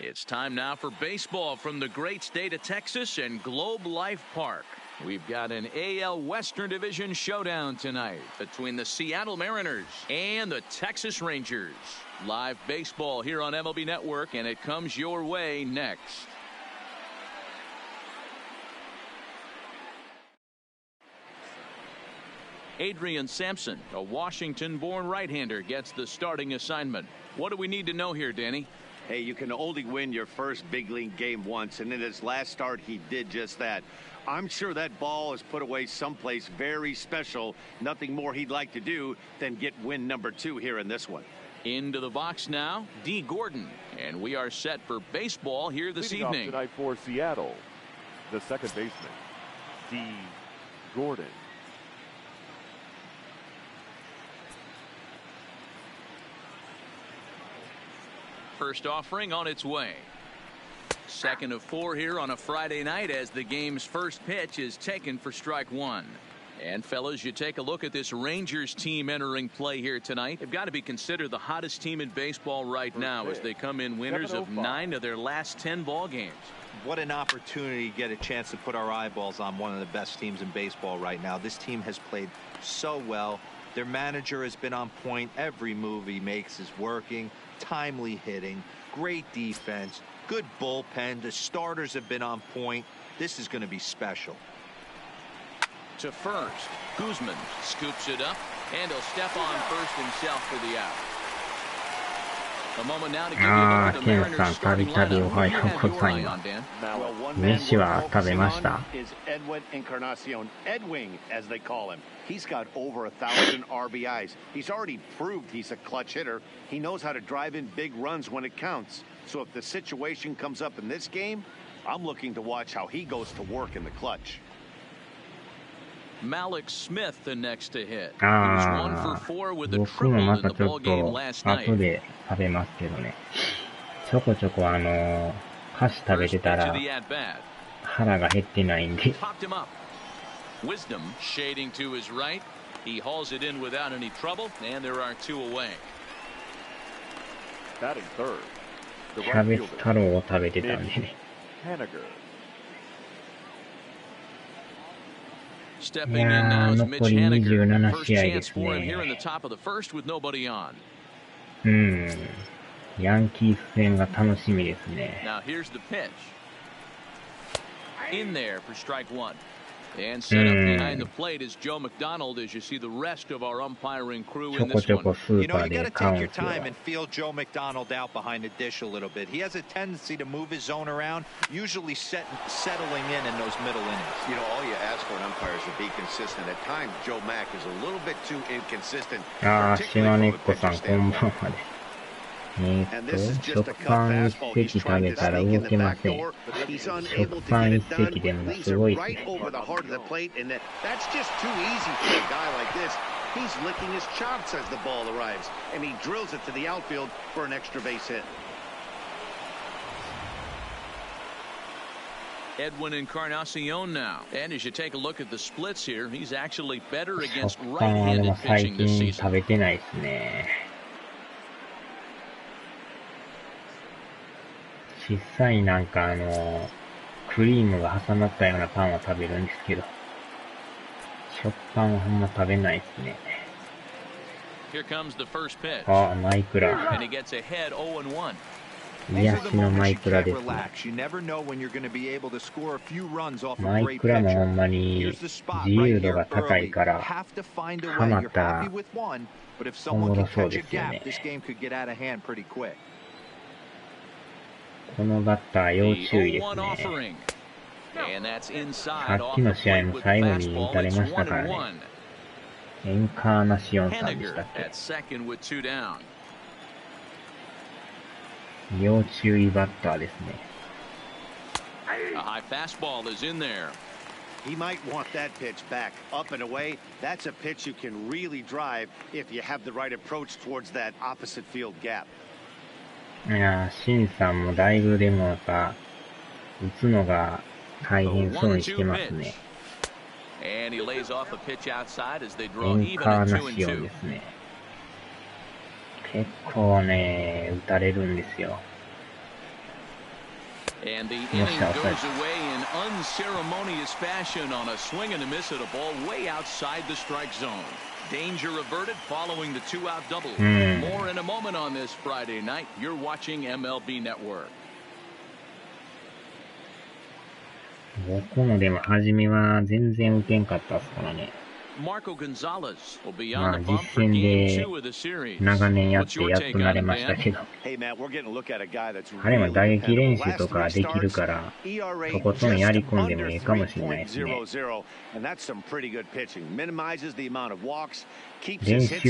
It's time now for baseball from the great state of Texas and Globe Life Park. We've got an AL Western Division showdown tonight between the Seattle Mariners and the Texas Rangers. Live baseball here on MLB Network, and it comes your way next. Adrian Sampson, a Washington-born right-hander, gets the starting assignment. What do we need to know here, Danny? Hey, you can only win your first big league game once, and in his last start, he did just that. I'm sure that ball is put away someplace very special. Nothing more he'd like to do than get win number 2 here in this one. Into the box now, D. Gordon, and we are set for baseball here this evening. Leading off tonight for Seattle, the second baseman, D. Gordon. First offering on its way. Second of 4 here on a Friday night as the game's first pitch is taken for strike 1. And fellas, you take a look at this Rangers team entering play here tonight. They've got to be considered the hottest team in baseball right now as they come in winners of 9 of their last 10 ball games. What an opportunity to get a chance to put our eyeballs on one of the best teams in baseball right now. This team has played so well. Their manager has been on point. Every move he makes is working. Timely hitting, great defense, good bullpen. The starters have been on point. This is going to be special. To first, Guzman scoops it up, and he'll step on first himself for the out. A moment now to give you the Mariners starting lineup. What do you have your eye on, Dan? Well, one man is Edwin Encarnacion, Edwing as they call him. He's got over 1,000 RBIs. He's already proved he's a clutch hitter. He knows how to drive in big runs when it counts. So if the situation comes up in this game, I'm looking to watch how he goes to work in the clutch. Malik Smith the next to hit. He was 1 for 4 with a triple in the ball game last night. 後で食べますけどね。ちょこちょこ箸食べてたら腹が減ってないんで。Wisdom shading to his right. He hauls it in without any trouble, and there are 2 away. Batting third. キャベツ太郎を食べてたんでね。Stepping in now is Mitch Haniger. First chance for him here in the top of the first with nobody on. ヤンキース戦が楽しみですね。Now here's the pitch. In there for strike 1. And set up behind the plate is Joe McDonald as you see the rest of our umpiring crew in this one. You know, you got to take your time and feel Joe McDonald out behind the dish a little bit. He has a tendency to move his zone around, usually settling in those middle innings. You know, all you ask for an umpire is to be consistent. At times, Joe Mack is a little bit too inconsistent. 島根っこさんこんばんはです。食パン一席食べたら動けません。食パン一席でもすごいですね。Edwin Encarnacion now. And as you take a look at the splits here, he's actually better against 食パンはでも right-handed 最 pitching this 近 season. 食べてないですね。実際なんかクリームが挟まったようなパンは食べるんですけど、食パンはほんま食べないですね。Here comes the first pitch. あ、マイクラ。 And he gets ahead 0-1. 癒しのマイクラですね。マイクラもほんまに自由度が高いから、ハマったらおもろそうですよね。このバッター要注意ですね。さっきの試合も最後に打たれましたからね。エンカーナシオンさんでしたっけ。要注意バッターですね。He might want that pitch back, up and away. That's a pitch you can really drive if you have the right approach towards that opposite field gap. いやー、シンさんもだいぶでもやっぱ打つのが大変そうにしてますね。エンカーナシオンですね。結構ね、打たれるんですよ。And the inning goes away in unceremonious fashion on a swing and a miss at a ball way outside the strike zone. Danger averted following the 2-out double. More in a moment on this Friday night. You're watching MLB Network. 僕もでも初めは全然打てんかったっすからね。まあ実戦で長年やってやっと慣れましたけど、彼も打撃練習とかできるからとことんやり込んでもいいかもしれないですね。練習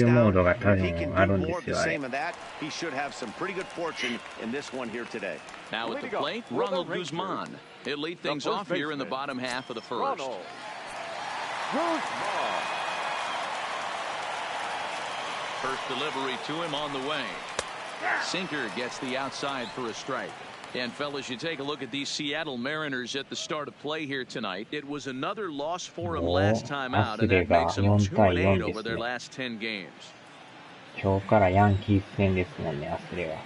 モードが多分あるんですよ、あれ。Now at the plate, Ronald Guzman. He'll lead things off here in the bottom half of the first. First delivery to him on the way. Sinker gets the outside for a strike. And fellas, you take a look at these Seattle Mariners at the start of play here tonight. It was another loss for them last time out, and that makes them 2-8 over their last 10 games. 今日からヤンキース戦ですもんね、アスレは。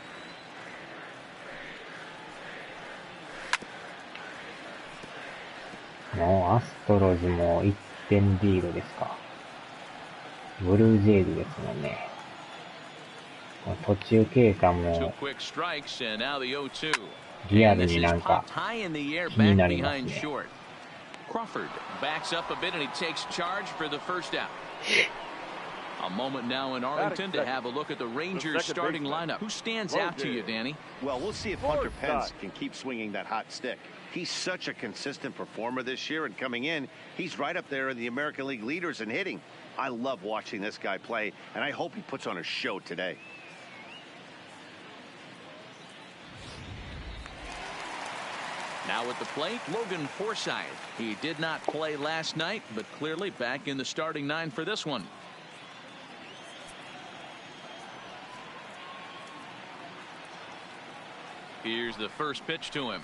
もうアストロズも1点リードですか。ブルージェイズですもんね。途中経過もリアルになんか気になりますね。Crawford backs up a bit and he takes charge for the first out. A moment now in Arlington to have a look at the Rangers starting lineup. Who stands out to you, Danny? Well, we'll see if Hunter Pence can keep swinging that hot stick. He's such a consistent performer this year, and coming in, he's right up there in the American League leaders in hitting. I love watching this guy play, and I hope he puts on a show today. Now at the plate, Logan Forsythe. He did not play last night, but clearly back in the starting nine for this one. Here's the first pitch to him.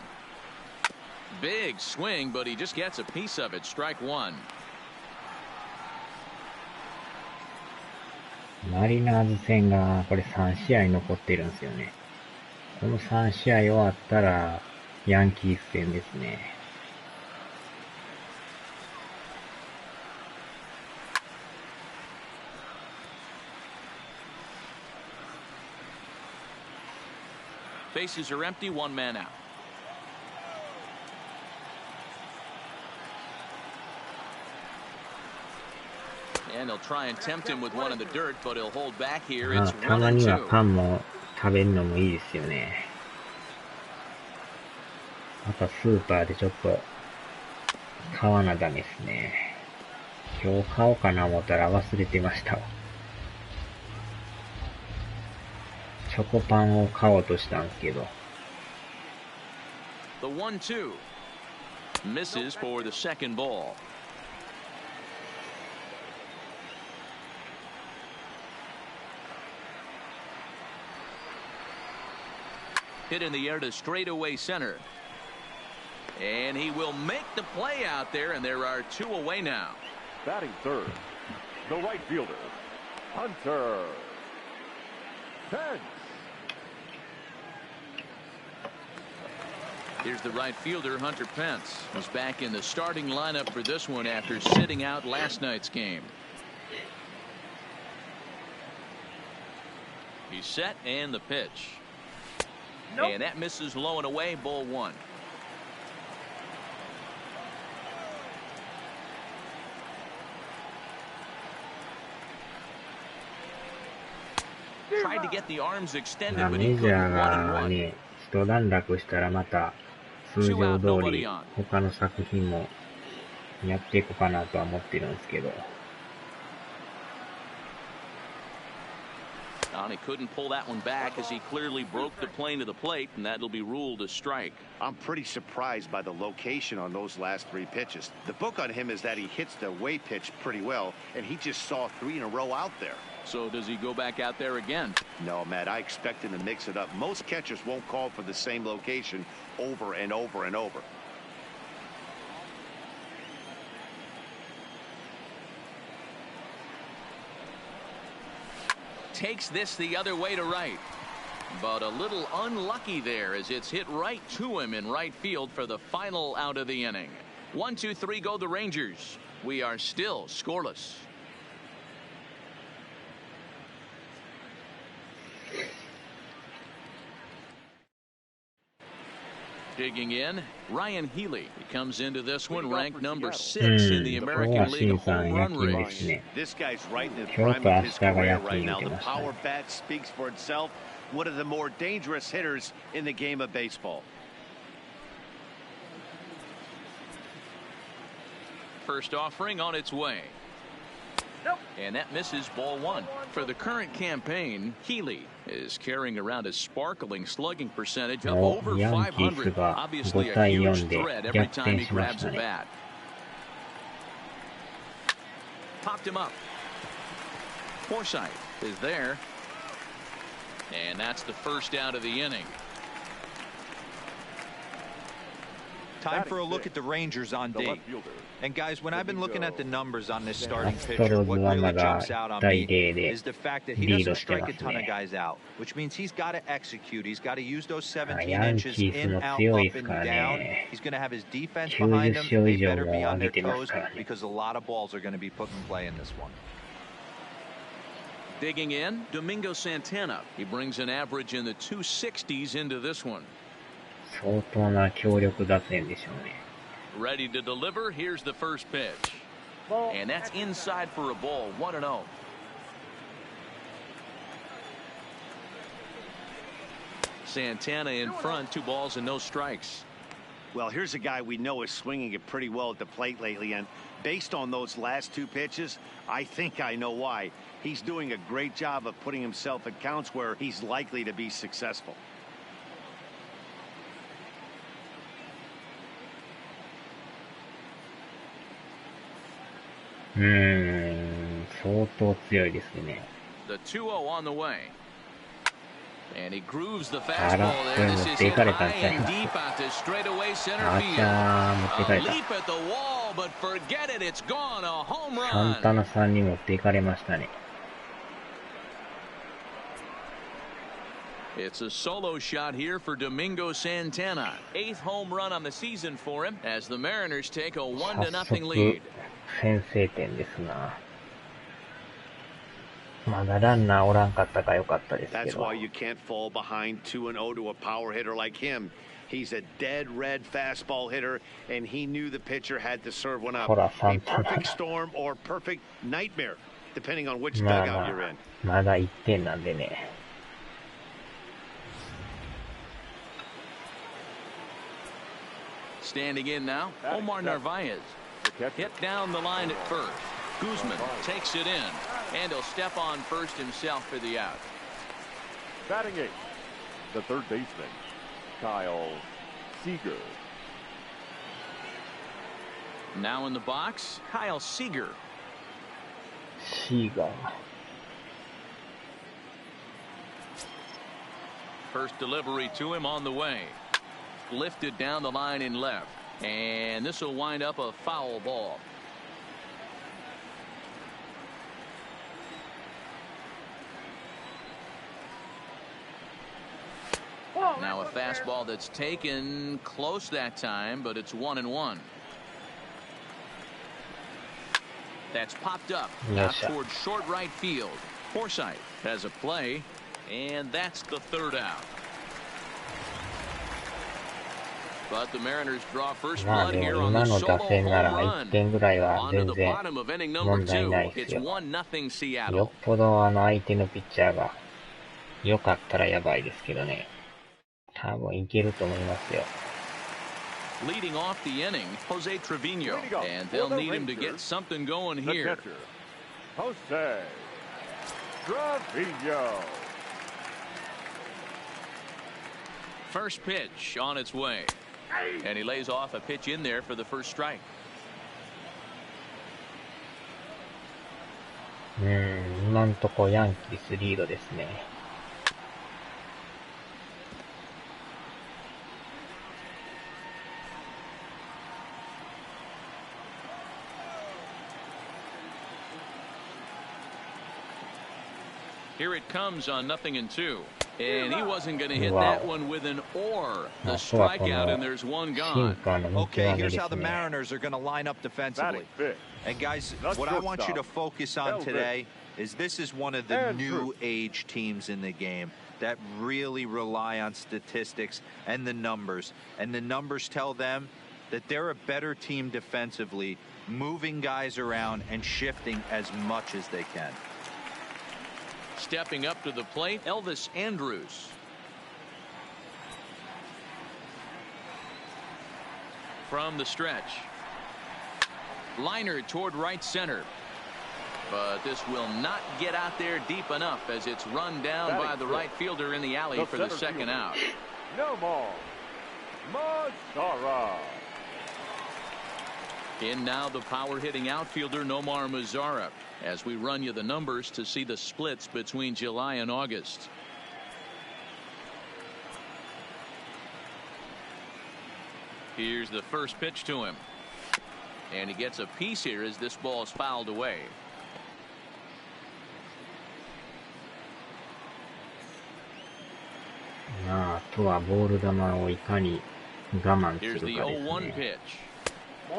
Big swing, but he just gets a piece of it. Strike one. マリナーズ戦がこれ3試合残ってるんですよね。この3試合終わったらヤンキース戦ですね。Bases are empty, one man out. And he'll try and tempt him with one in the dirt, but he'll hold back here. It's たま 1 and には 2. パンも食べるのもいいですよね。あとスーパーでちょっと買わなダメですね。今日買おうかな思ったら忘れてましたわ。チョコパンを買おうとしたんですけど。The 1-2 misses for the second ball. Hit in the air to straightaway center. And he will make the play out there, and there are two away now. Batting third, the right fielder, Hunter Pence. Here's the right fielder, Hunter Pence. He's back in the starting lineup for this one after sitting out last night's game. He's set, and the pitch. Nope. And that misses low and away, ball one. Tried to get the arms extended, but he couldn't. メジャーがね、一段落したらまた通常通り他の作品もやっていこうかなとは思ってるんですけど。He couldn't pull that one back as he clearly broke the plane to the plate, and that'll be ruled a strike. I'm pretty surprised by the location on those last three pitches. The book on him is that he hits the away pitch pretty well, and he just saw three in a row out there. So does he go back out there again? No, Matt, I expect him to mix it up. Most catchers won't call for the same location over and over and over. Takes this the other way to right. But a little unlucky there as it's hit right to him in right field for the final out of the inning. 1, 2, 3 go the Rangers. We are still scoreless. Digging in, Ryan Healy. He comes into this one ranked number 6 in the American League home run race. This guy's right in the prime of his career right now. The power bat speaks for itself. One of the more dangerous hitters in the game of baseball. First offering on its way. And that misses ball 1. For the current campaign, Healy is carrying around a sparkling slugging percentage of over 500. Obviously a huge threat every time he grabs a bat. Popped him up. Forsythe is there. And that's the first out of the inning. Time for a look at the Rangers on D. And guys, when I've been looking at the numbers on this starting pitcher, what really jumps out on me is the fact that he doesn't strike a ton of guys out, which means he's got to execute. He's got to use those 17 inches in, out, up, and down. He's going to have his defense behind him. They better be on their toes because a lot of balls are going to be put in play in this one. Digging in, Domingo Santana. He brings an average in the 260s into this one. 相当な強力打線でしょうね。 Ready to deliver. Here's the first pitch. And that's inside for a ball. 1-0. Santana in front. 2 balls and no strikes. Well, here's a guy we know is swinging it pretty well at the plate lately, and based on those last 2 pitches, I think I know why. He's doing a great job of putting himself at counts where he's likely to be successful.相当強いですね。 The 2-0 on the way. And he grooves the fastball there. This is hit high and deep out to straightaway center field. A leap at the wall, but forget it. It's gone. A home run. サンタナさんに持っていかれましたね。 It's a solo shot here for Domingo Santana. 8th home run on the season for him as the Mariners take a 1-0 lead. 先制点ですな。まだランナーおらんかったかよかったですけ That's ど。 why you can't fall behind 2-0 to a power hitter like him. He's a dead red fastball hitter, and he knew the pitcher had to serve one up. A perfect storm or perfect nightmare, depending on which dugout you're in. まだ1点なんでね。 Standing in now, Omar Narvaez. Hit down the line at first. Guzman takes it in, and he'll step on first himself for the out. Batting 8th, the third baseman, Kyle Seager. Now in the box, Kyle Seager. First delivery to him on the way. Lifted down the line in left, and this will wind up a foul ball. Now a fastball that's taken close that time, but it's 1-1. That's popped up out towards short right field. Forsythe has a play, and that's the 3rd out. But the Mariners draw first blood here on the solo home run. On to the bottom of inning number 2. It's 1-0 Seattle. よっぽど相手のピッチャーが良かったらやばいですけどね。多分いけると思いますよ。Leading off the inning, Jose Trevino, and they'll need him to get something going here. Jose Trevino. First pitch on its way. And he lays off a pitch in there for the first strike. 今んとこヤンキースリードですね。Here it comes on 0-2. And he wasn't going to hit that one with an or. The strikeout, and there's one gone. Okay, here's how the Mariners are going to line up defensively. And guys, what I want you to focus on today is this is one of the new age teams in the game that really rely on statistics and the numbers. And the numbers tell them that they're a better team defensively, moving guys around and shifting as much as they can. Stepping up to the plate, Elvis Andrus. From the stretch. Liner toward right center. But this will not get out there deep enough as it's run down by the right fielder in the alley for the second out. No more. Mazzara. In now the power hitting outfielder Nomar Mazara as we run you the numbers to see the splits between July and August. Here's the first pitch to him. And he gets a piece here as this ball is fouled away. Here's the 0-1 pitch.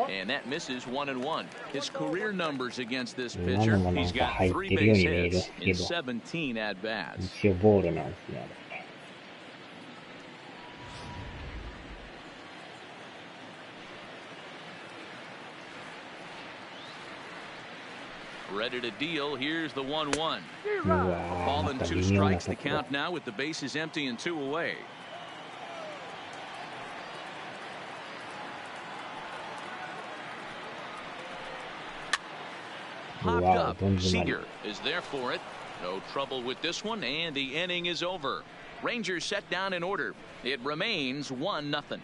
And that misses 1-1. His career numbers against this pitcher, he's got 3 base hits in 17 at-bats. Ready to deal. Here's the 1-1. A ball and 2 strikes. The count now with the bases empty and 2 away. Popped up. Seager is there for it. No trouble with this one, and the inning is over. Rangers set down in order. It remains 1-0.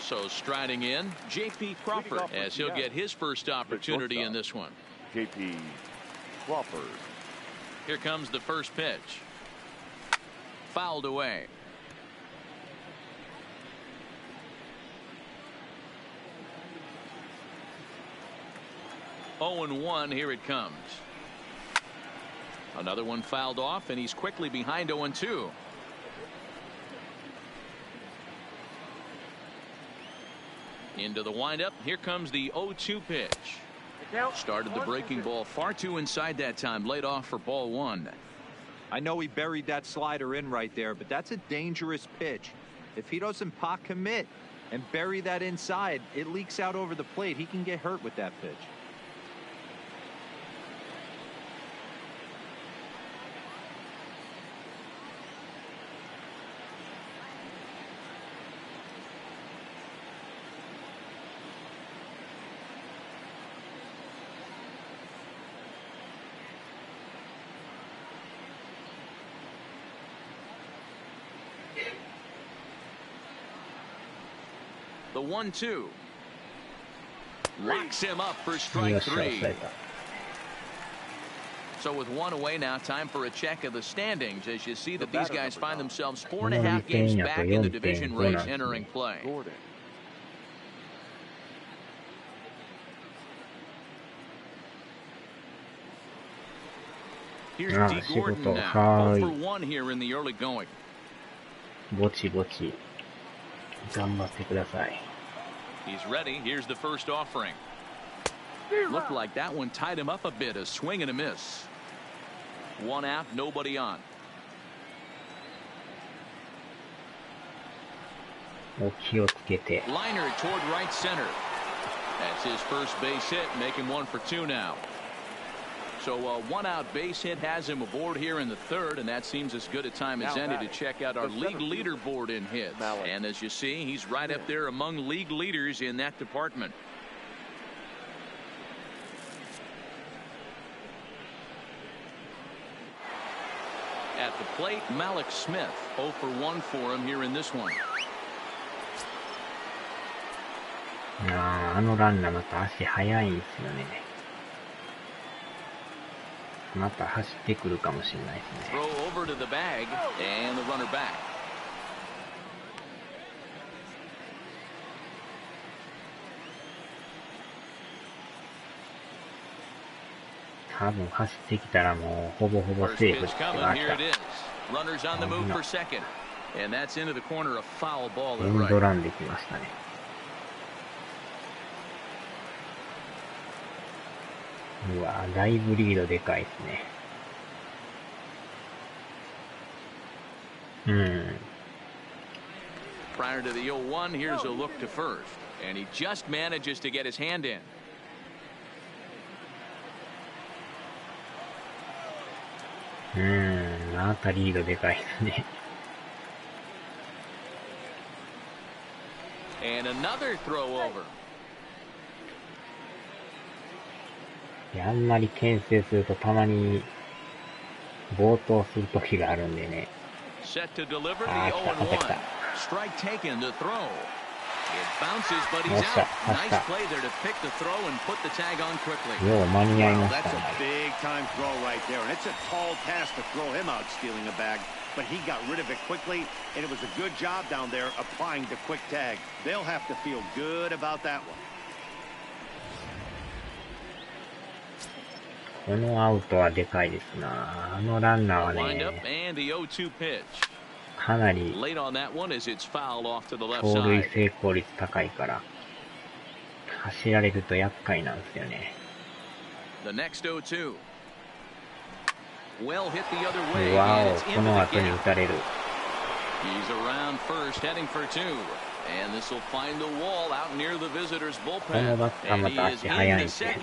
So striding in, J.P. Crawford as he'll get his first opportunity in this one. J.P. Crawford. Here comes the first pitch. Fouled away. Oh, 0-1, here it comes. Another one fouled off, and he's quickly behind 0-2. Into the windup. Here comes the 0-2 pitch. Started the breaking ball far too inside that time. Laid off for ball 1. I know he buried that slider in right there, but that's a dangerous pitch. If he doesn't pot commit and bury that inside, it leaks out over the plate. He can get hurt with that pitch. The 1-2 locks him up for strike 3. So with 1 away now, time for a check of the standings as you see that these guys find themselves 4.5 games back in the division race entering play. Here's D. Gordon now, 0 for 1 here in the early going. ぼちぼち頑張ってください。 He's ready. Here's the first offering. Looked like that one tied him up a bit. A swing and a miss. 1 out, nobody on. お気をつけて。 Liner toward right center. That's his first base hit, making 1 for 2 now. So a 1 out base hit has him aboard here in the 3rd, and that seems as good a time as any to check out our league leaderboard in hits. And as you see, he's right up there among league leaders in that department. At the plate, Malik Smith, 0 for 1 for him here in this one. あのランナーまた足速いんですよね。また走ってくるかもしれないですね。 Throw over to the bag and the runner back. 多分走ってきたらもうほぼほぼセーフって言ってました。エンドランできましたね。うわ、だいぶリードでかいですね。Prior to the 0-1, here's a look to first, and he just manages to get his hand in. またリードでかいですね。And another throw over. あんまり牽制するとたまに暴投する時があるんでね。Set to deliver the 0-1. Strike taken to throw. It bounces, but he's out. Nice play there to pick the throw and put the tag on quickly. Wow, that's a big-time throw right there. And it's a tall task to throw him out stealing a bag, but he got rid of it quickly, and it was a good job down there applying the quick tag. They'll have to feel good about that one. このアウトはでかいですな。あのランナーはね、かなり盗塁成功率高いから走られると厄介なんですよね。わお、この後に打たれる。このバッターまた足速いんですね。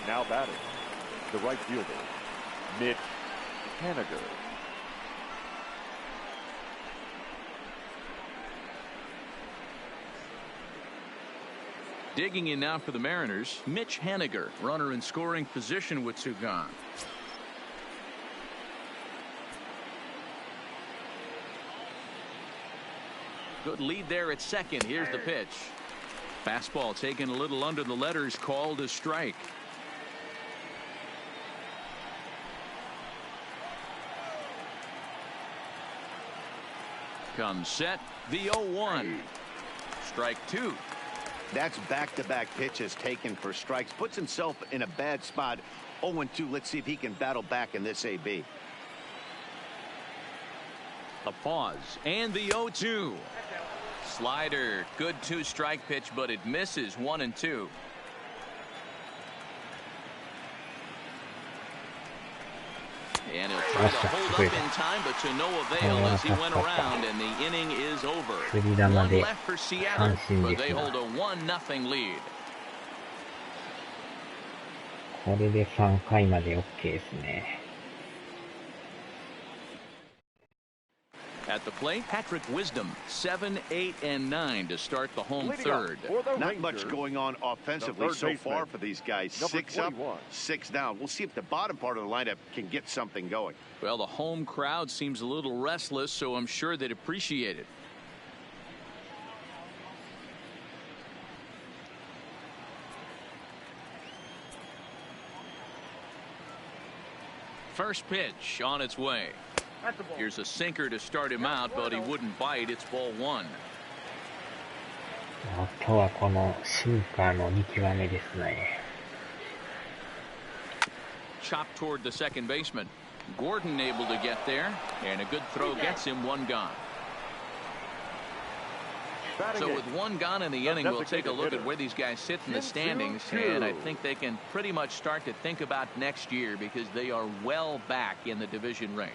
Now batting, the right fielder, Mitch Haniger. Digging in now for the Mariners, Mitch Haniger, runner in scoring position with two gone. Good lead there at second. Here's the pitch. Fastball taken a little under the letters, called a strike. Comes set, the 0-1. Strike two. That's back-to-back pitches taken for strikes. Puts himself in a bad spot. 0-2. Let's see if he can battle back in this AB. A pause, and the 0-2. Slider, good two-strike pitch, but it misses 1-2. And he'll try to hold up in time, but to no avail as he went around, and the inning is over. One left for Seattle, but they hold a 1-0 lead. これで3回まで OK ですね。At the plate, Patrick Wisdom, 7, 8, and 9 to start the home third. Not much going on offensively so far for these guys. 6 up, 6 down. We'll see if the bottom part of the lineup can get something going. Well, the home crowd seems a little restless, so I'm sure they'd appreciate it. First pitch on its way. Here's a sinker to start him out, but he wouldn't bite. It's ball one. あとはこのシンカーの見極めですね。Chop toward the second baseman. Gordon able to get there, and a good throw gets him one gone. So with one gone in the inning, we'll take a look at where these guys sit in the standings, and I think they can pretty much start to think about next year because they are well back in the division race.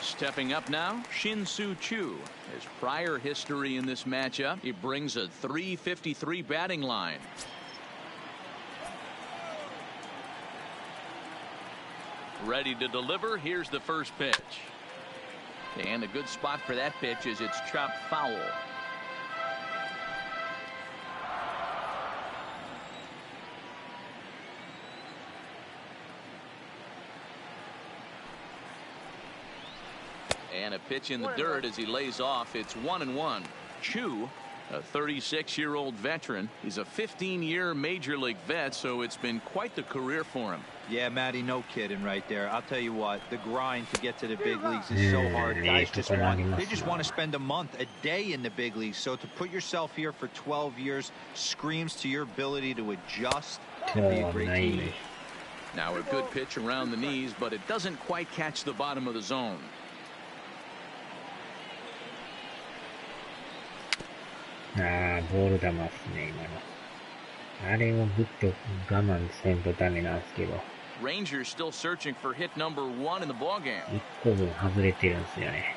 Stepping up now, Shin-Soo Choo. His prior history in this matchup, he brings a .353 batting line. Ready to deliver. Here's the first pitch. And a good spot for that pitch is it's chopped foul. And a pitch in the dirt as he lays off. It's 1-1. Chu A 36-year-old veteran. He's a 15-year major league vet, so it's been quite the career for him. Yeah, Matty, no kidding right there. I'll tell you what, the grind to get to the big leagues is so hard. Guys just want to spend a month, a day in the big leagues. So to put yourself here for 12 years screams to your ability to adjust and be a great teammate. Now a good pitch around the knees, but it doesn't quite catch the bottom of the zone. Ah, ボール球っすね、今の。あれをぐっと我慢せんとダメなんですけど。Rangers still searching for hit number 1 in the ball game. 1個分外れてるんですよね。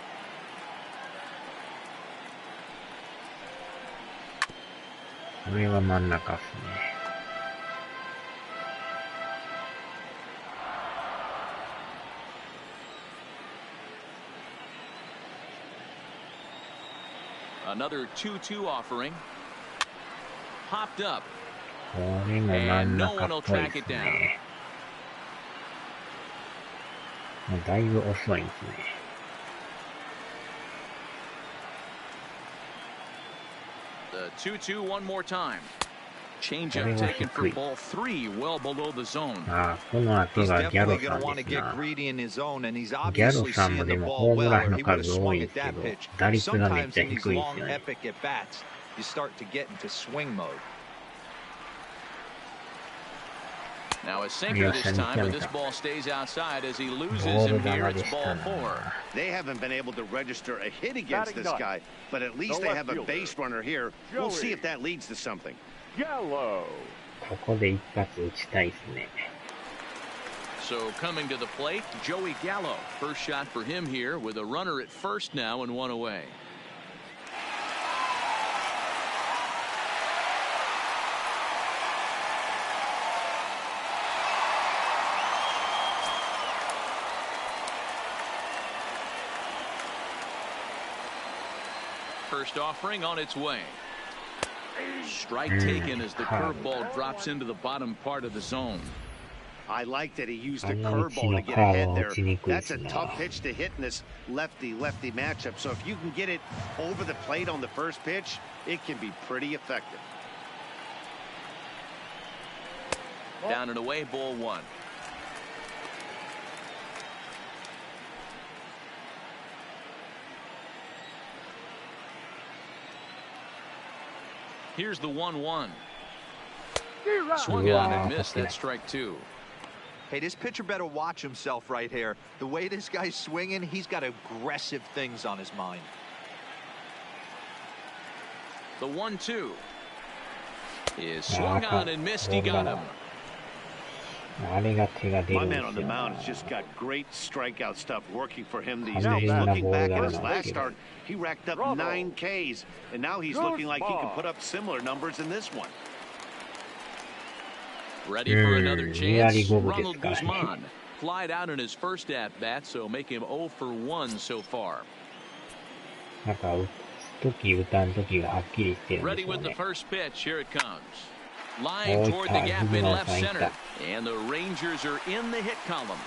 これは真ん中っすね。Another 2-2 offering. Popped up. これも真ん中っぽいですね。もうだいぶ遅いんですね。The 2-2 one more time. Changeup taken for ball 3, well below the zone. ああ、この後がギャロさんですな。ギャロさんもでもホームランの数多いですけど、打率がめっちゃ低いですよね。Now a sinker this time, but this ball stays outside as he loses him here. It's ball 4. They haven't been able to register a hit against this guy, but at least they have a base runner here. We'll see if that leads to something. Yellow. ここで一発打ちたいですね。So coming to the plate, Joey Gallo. First shot for him here with a runner at first now and 1 away. First offering on its way. Strike taken as the curveball drops into the bottom part of the zone. I like that he used the curveball to get ahead there. That's a tough pitch to hit in this lefty-lefty matchup. So if you can get it over the plate on the first pitch, it can be pretty effective. Down and away, ball 1. Here's the 1-1. Swung on and missed. That's strike 2. Hey, this pitcher better watch himself right here. The way this guy's swinging, he's got aggressive things on his mind. The 1-2 is swung on and missed. He got him. My man on the mound has just got great strikeout stuff working for him these days. Looking back at his last start, he racked up 9 Ks, and now he's looking like he can put up similar numbers in this one. Ready for another chance. Ronald Guzman flied out in his first at-bat, so make him 0 for 1 so far. Ready with the first pitch. Here it comes. Line toward the gap in left center. And the Rangers are in the hit column.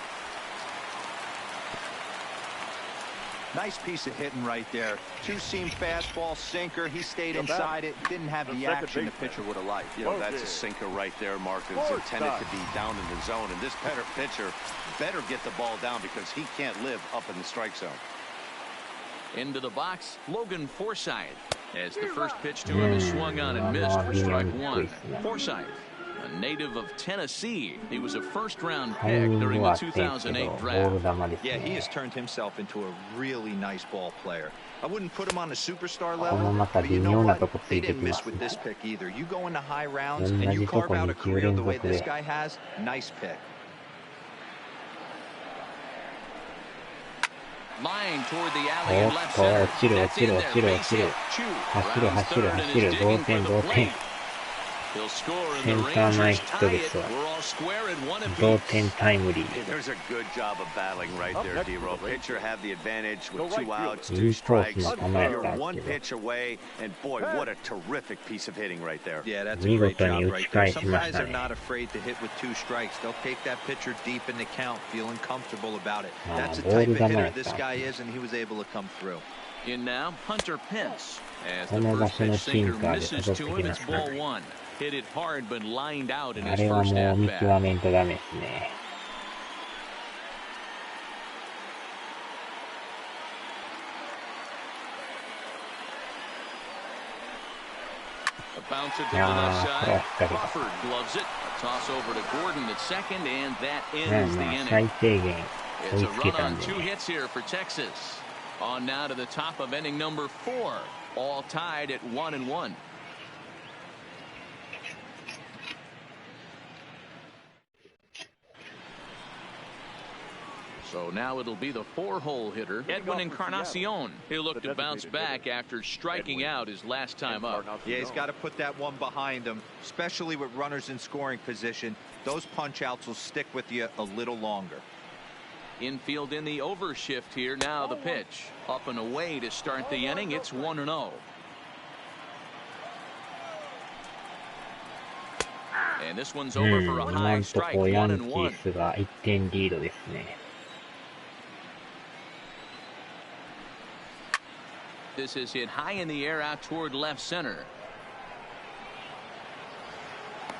Nice piece of hitting right there. Two-seam fastball, sinker. He stayed inside it. Didn't have the action the pitcher would have liked. You know, that's a sinker right there, Mark. It's intended to be down in the zone. And this pitcher better get the ball down because he can't live up in the strike zone. Into the box, Logan Forsythe. As the first pitch to him is swung on and missed for strike 1. Forsythe, a native of Tennessee. He was a first-round pick during the 2008 draft. Yeah, he has turned himself into a really nice ball player. I wouldn't put him on a superstar level, but you know what? They didn't miss with this pick either. You go into high rounds and you carve out a career the way this guy has, nice pick. Line toward the alley in left center. That's in there. Base hit. Chu rounds third and is digging for the plate. He'll score and the Rangers tie it. We're all square at 1 apiece. There's a good job of battling right there, D-Roll. Pitcher have the advantage with 2 outs, 2 strikes. You're 1 pitch away, and boy, what a terrific piece of hitting right there. Yeah, that's a great job right there. Some guys are not afraid to hit with 2 strikes. They'll take that pitcher deep in the count, feeling comfortable about it. That's the type of hitter this guy is, and he was able to come through. In now, Hunter Pence. As こ the の場 first 所の pitch シン sinker カーで misses 辿って to き him, ま it's したね。 ball one. Hit it hard but lined out in あ his れは first もう at 見 bat. 極めんとダメですね。A bouncer to the いや left ー、これは side. 引っ掛けた。 Crawford gloves it. A toss over to Gordon at second, and that まあ ends the まあ inning. 最低限 It's 追 a いつけ run たん on で two ね。 hits here for Texas. On now to the top of inning number 4. All tied at 1-1. So now it'll be the 4-hole hitter, Edwin Encarnacion. He'll look to bounce back after striking out his last time up. Yeah, he's got to put that one behind him, especially with runners in scoring position. Those punch outs will stick with you a little longer. Infield in the overshift here. Now the pitch. Up and away to start the inning. It's 1-0. And this one's over for a 今 high んと strike. こヤンキ 1-1. ースが1点リードですね。This is hit high in the air out toward left center.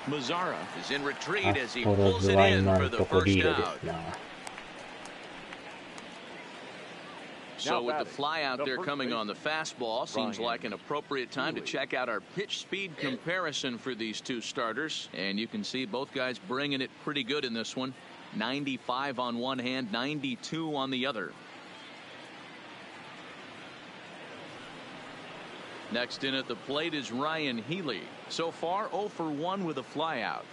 Mazzara is in ア retreat as ス he トロ pulls ズ it は in 今 for ん the とこリ first ードで out. すな。So with the fly out there coming on the fastball, seems like an appropriate time to check out our pitch speed comparison for these two starters. And you can see both guys bringing it pretty good in this one. 95 on one hand, 92 on the other. Next in at the plate is Ryan Healy. So far 0 for 1 with a flyout.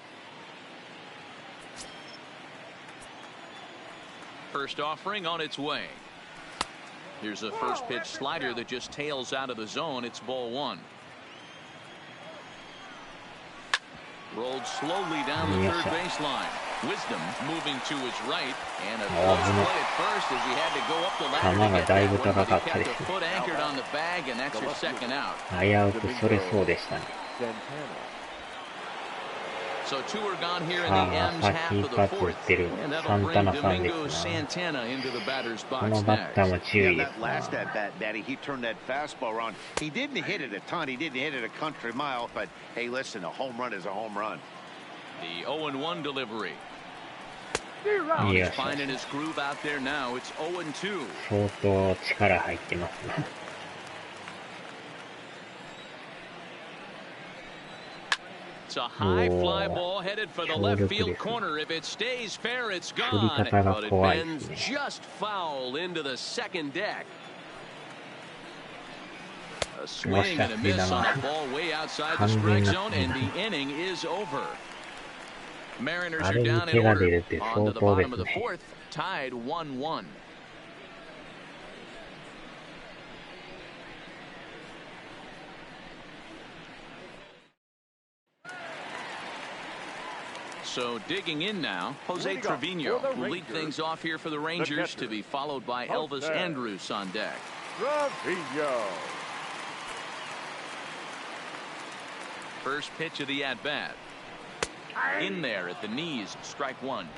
First offering on its way. Here's a first pitch slider that just tails out of the zone. It's ball one. Rolled slowly down the third baseline. Wisdom moving to his right, and a close play at first as he had to go up the ladder to get that one, but he kept the foot anchored on the bag, and that's your second out. 危うくそれそうでしたね。 So two are gone here in さ the あ、 M's さっ half き of 一 the 発打っ fourth, てる and サ that'll ンタ bring ナさんで Domingo すな。 Santana into the batter's こ box のバッター next. も注 Yeah, 意で that す last な。 at bat, Matty, he turned that fastball around. He didn't hit it a ton. He didn't hit it a country mile. But hey, listen, a home run is a home run. The 0-1 delivery. いや、 He's finding his groove out there now. It's 0-2. 相当力入ってますね。It's a high fly ball headed for the left field corner. If it stays fair, it's gone. But it bends just foul into the second deck. A swing and a miss on a ball way outside the strike zone, and the inning is over. Mariners are down in order. On to the bottom of the fourth, tied 1-1. So digging in now, Jose Trevino will lead things off here for the Rangers, to be followed by Elvis Andrus on deck. Trevino. First pitch of the at-bat. In there at the knees, strike one.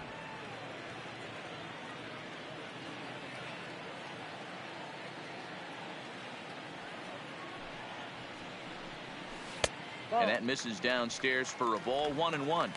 And that misses downstairs for a ball, 1-1.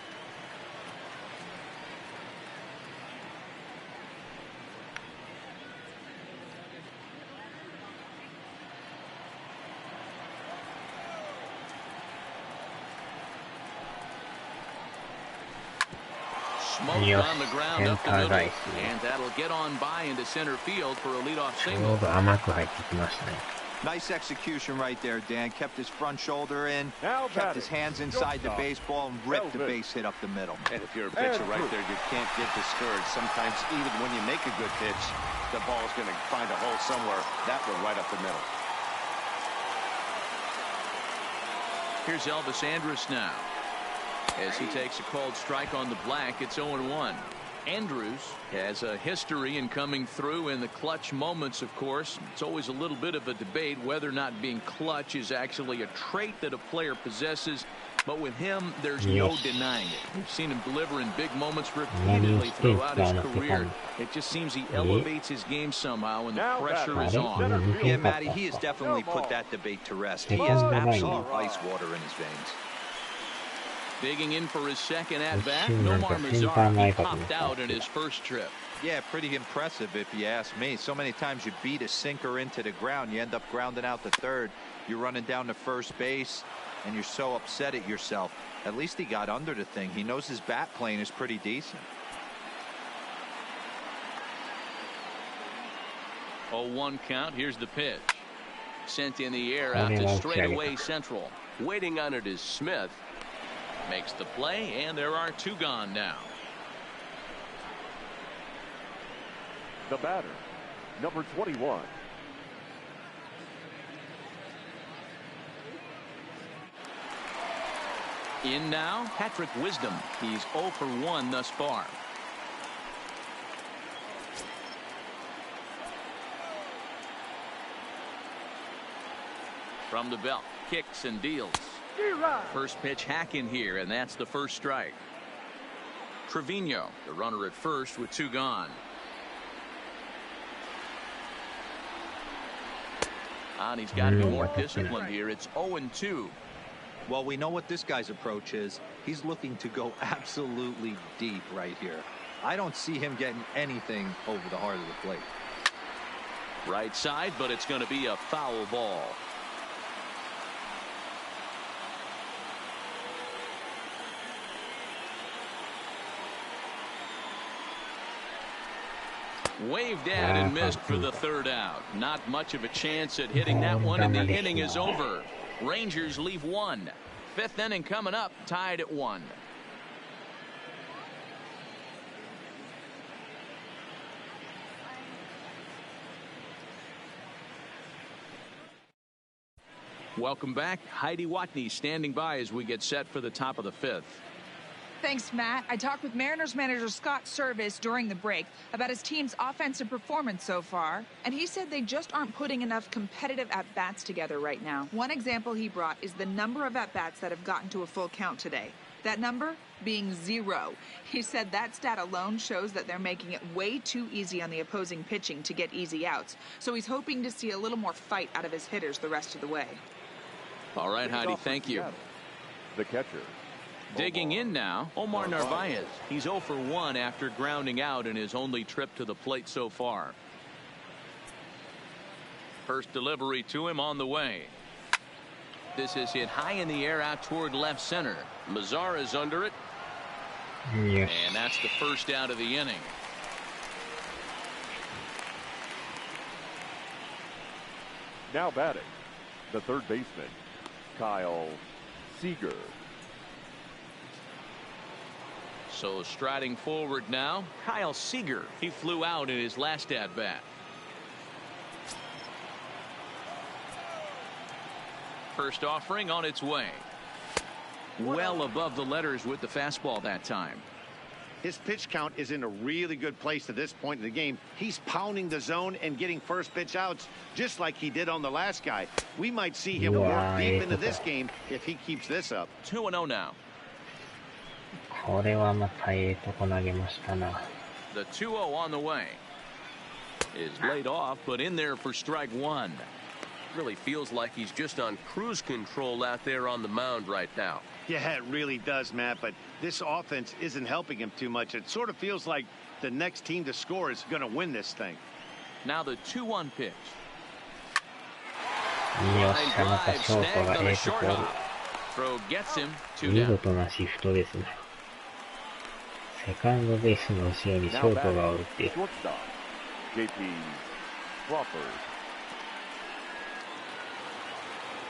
Smoke on the ground up the middle, and that'll get on by into center field for a leadoff ちょ single. うど甘く入ってきましたね。 Nice execution right there, Dan. Kept his front shoulder in, kept his hands inside the baseball, and ripped the base hit up the middle. And if you're a pitcher right there, you can't get discouraged. Sometimes even when you make a good pitch, the ball's going to find a hole somewhere. That one right up the middle. Here's Elvis Andrus now. As he takes a called strike on the black, it's 0-1. Andrews has a history in coming through in the clutch moments, of course. It's always a little bit of a debate whether or not being clutch is actually a trait that a player possesses. But with him, there's no denying it. We've seen him deliver in big moments repeatedly throughout his career. It just seems he elevates his game somehow when the pressure is on. Yeah, Matty, he has definitely put that debate to rest. He has absolute ice water in his veins. Digging in for his second at-bat, Nomar Mazara popped out in his first trip. Yeah, pretty impressive if you ask me. So many times you beat a sinker into the ground, you end up grounding out to third. You're running down to first base, and you're so upset at yourself. At least he got under the thing. He knows his bat playing is pretty decent. 0-1 count. Here's the pitch. Sent in the air out to straightaway central. Waiting on it is Smith. Makes the play, and there are two gone now. The batter, number 21. In now, Patrick Wisdom. He's 0 for 1 thus far. From the belt, kicks and deals. First pitch hack in here, and that's the first strike. Trevino, the runner at first with two gone. And he's got to be more disciplined here. It's 0-2. Well, we know what this guy's approach is. He's looking to go absolutely deep right here. I don't see him getting anything over the heart of the plate. Right side, but it's going to be a foul ball. Waved at and missed for the third out. Not much of a chance at hitting that one, and the inning is over. Rangers leave one. Fifth inning coming up, tied at 1. Welcome back. Heidi Watney standing by as we get set for the top of the 5th. Thanks, Matt. I talked with Mariners manager Scott Service during the break about his team's offensive performance so far, and he said they just aren't putting enough competitive at-bats together right now. One example he brought is the number of at-bats that have gotten to a full count today. That number being 0. He said that stat alone shows that they're making it way too easy on the opposing pitching to get easy outs, so he's hoping to see a little more fight out of his hitters the rest of the way. All right, Heidi, thank you. The catcher. Digging in now, Omar Narvaez. He's 0 for 1 after grounding out in his only trip to the plate so far. First delivery to him on the way. This is hit high in the air out toward left center. Mazara's under it. Yes. And that's the first out of the inning. Now batting, the third baseman, Kyle Seager. So striding forward now, Kyle Seager. He flew out in his last at-bat. First offering on its way. Well above the letters with the fastball that time. His pitch count is in a really good place at this point in the game. He's pounding the zone and getting first pitch outs just like he did on the last guy. We might see him work deep into this game if he keeps this up. 2-0 now. これはまたとこ投げましたな。 The 2-0 on the way. Is laid off, but in there for strike 1. Really feels like he's just on cruise control out there on the mound right now. Yeah, it really does, Matt, but this offense isn't helping him too much. It sort of feels like the next team to score is going to win this thing. Now the 2-1 pitch. よっしゃ、またショートがところ。 Throw gets him 2見 down. 事なシフトですね。セカンドベースの後ろにショートがおるっていう。 Shortstop, JP Crawford.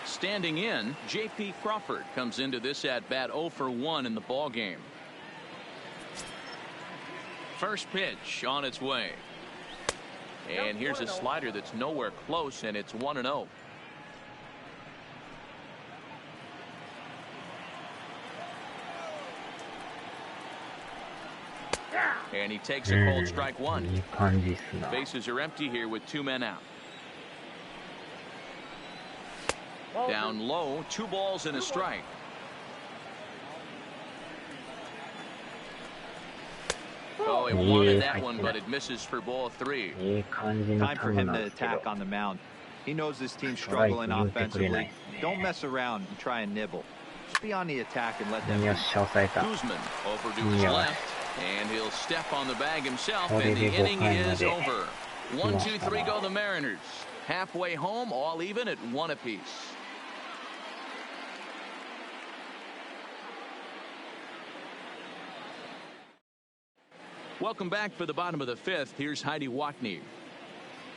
Standing in, J.P. Crawford comes into this at-bat 0 for 1 in the ball game. First pitch on its way. And here's a slider that's nowhere close, and it's 1-0. And he takes a cold strike one. いい感じっすな。 Bases are empty here with 2 men out. Down low, 2 balls and a strike. Oh, he wanted that one, but it misses for ball 3. いい感じの Time 球 for him なん to ですけど。 attack on the mound. He knows this team's struggling offensively. Don't mess around and try and nibble. Just be on the attack and let them. よっしゃ、抑えた。 Guzman over to his left, and he'll step on the bag himself, and the inning is over. 1, 2, 3 go the Mariners. Halfway home, all even at 1 apiece. Welcome back for the bottom of the 5th. Here's Heidi Wackney.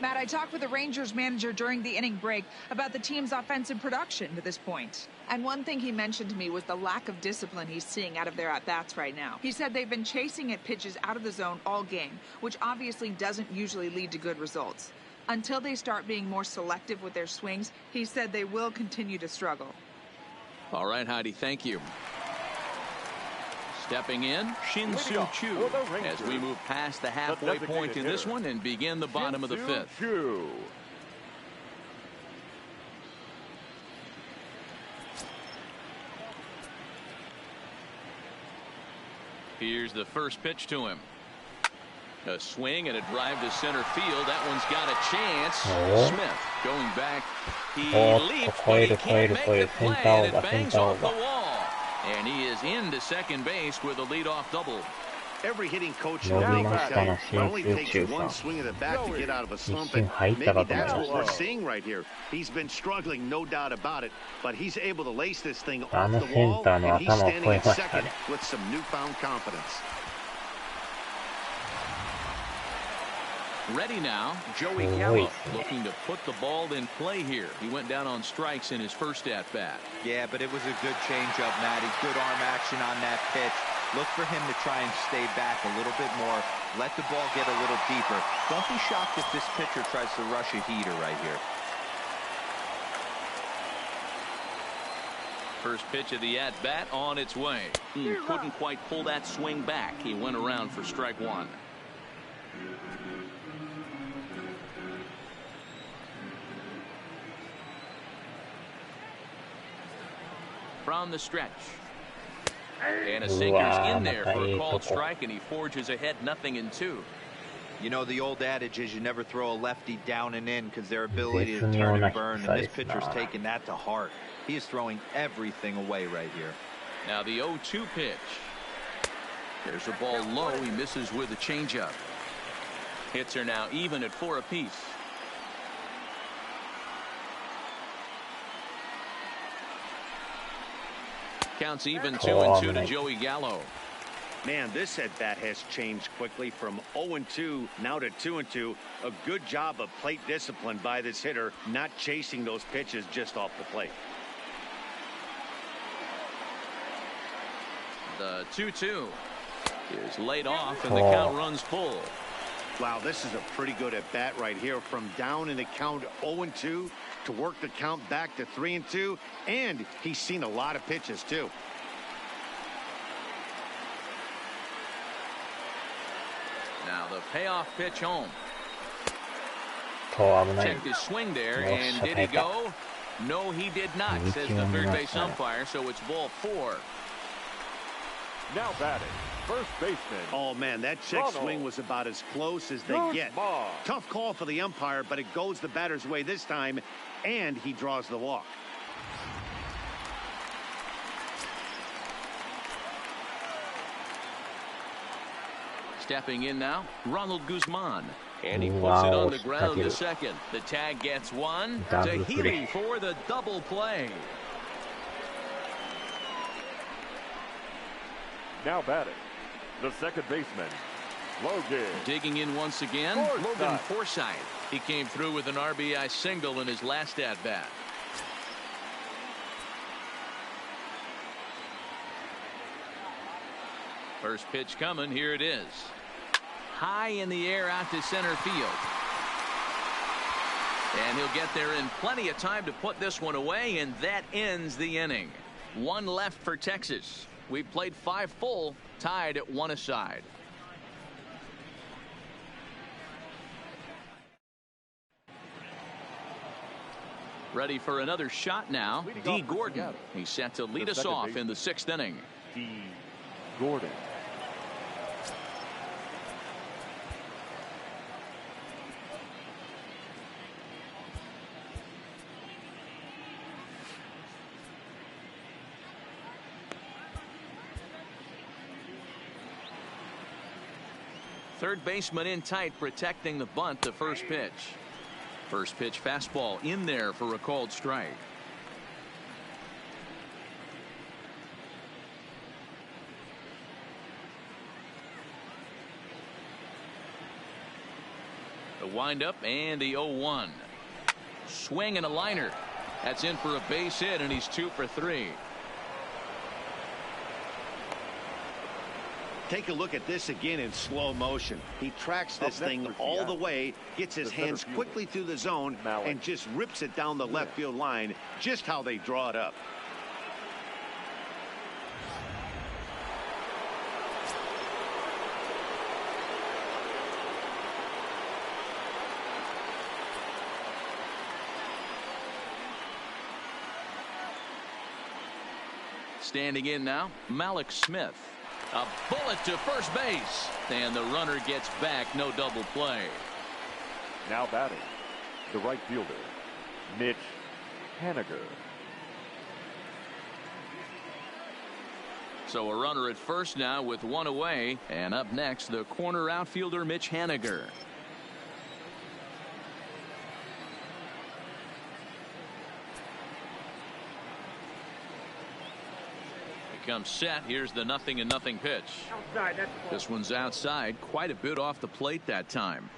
Matt, I talked with the Rangers manager during the inning break about the team's offensive production to this point. And one thing he mentioned to me was the lack of discipline he's seeing out of their at-bats right now. He said they've been chasing at pitches out of the zone all game, which obviously doesn't usually lead to good results. Until they start being more selective with their swings, he said they will continue to struggle. All right, Heidi, thank you. Stepping in, Shin-Soo Choo, as we move past the halfway point in this one and begin the bottom of the 5th. Here's the first pitch to him. A swing and a drive to center field. That one's got a chance. Smith going back. He leaps, but he can't make the play, and it bangs off the wall. And he is into second base with a leadoff double. Every hitting coach in the league will tell you it only takes one swing of the bat to get out of a slump, and maybe that's what we're seeing right here. He's been struggling, no doubt about it, but he's able to lace this thing off the wall, and he's standing at second with some newfound confidence. Ready now, Joey Gallo looking to put the ball in play here. He went down on strikes in his first at-bat. Yeah, but it was a good changeup, Matty. Good arm action on that pitch. Look for him to try and stay back a little bit more. Let the ball get a little deeper. Don't be shocked if this pitcher tries to rush a heater right here. First pitch of the at-bat on its way. He couldn't quite pull that swing back. He went around for strike one. From the stretch. And a sinker's in there for a called strike, and he forges ahead 0-2. You know, the old adage is you never throw a lefty down and in because their ability to turn and burn, and this pitcher's taking that to heart. He is throwing everything away right here. Now the 0-2 pitch. There's a ball low. He misses with a changeup. Hits are now even at 4 apiece. Counts even 2-2 to Joey Gallo. Man, this at-bat has changed quickly from 0-2 now to 2-2. A good job of plate discipline by this hitter, not chasing those pitches just off the plate. The 2-2 is laid off, and the count runs full. Wow, this is a pretty good at-bat right here. From down in the count 0-2 to work the count back to 3-2, and he's seen a lot of pitches too. Now the payoff pitch home. Checked his swing there, and did he go? No, he did not, says the third base umpire, so it's ball 4. Now batting, first baseman. Oh, man, that check swing was about as close as they get. Tough call for the umpire, but it goes the batter's way this time, and he draws the walk. Stepping in now, Ronald Guzman. And he puts it on the ground to second. The tag gets one. Tahiti for the double play. Now batting, the second baseman, Logan. Digging in once again, Logan Forsythe. He came through with an RBI single in his last at-bat. First pitch coming, here it is. High in the air out to center field. And he'll get there in plenty of time to put this one away, and that ends the inning. One left for Texas. We've played 5 full, tied at 1 aside. Ready for another shot now. D. Gordon. He's set to lead us off in the 6th inning. D. Gordon. Third baseman in tight, protecting the bunt to first pitch. First pitch fastball in there for a called strike. The windup and the 0-1. Swing and a liner. That's in for a base hit, and he's 2 for 3. Take a look at this again in slow motion. He tracks this thing all the way, gets his hands quickly through the zone, and just rips it down the left field line, just how they draw it up. Standing in now, Malik Smith. A bullet to first base, and the runner gets back. No double play. Now batting, the right fielder, Mitch Haniger. So a runner at first now with 1 away, and up next the corner outfielder Mitch Haniger. Comes set. Here's the 0-0 pitch. This one's outside, quite a bit off the plate that time.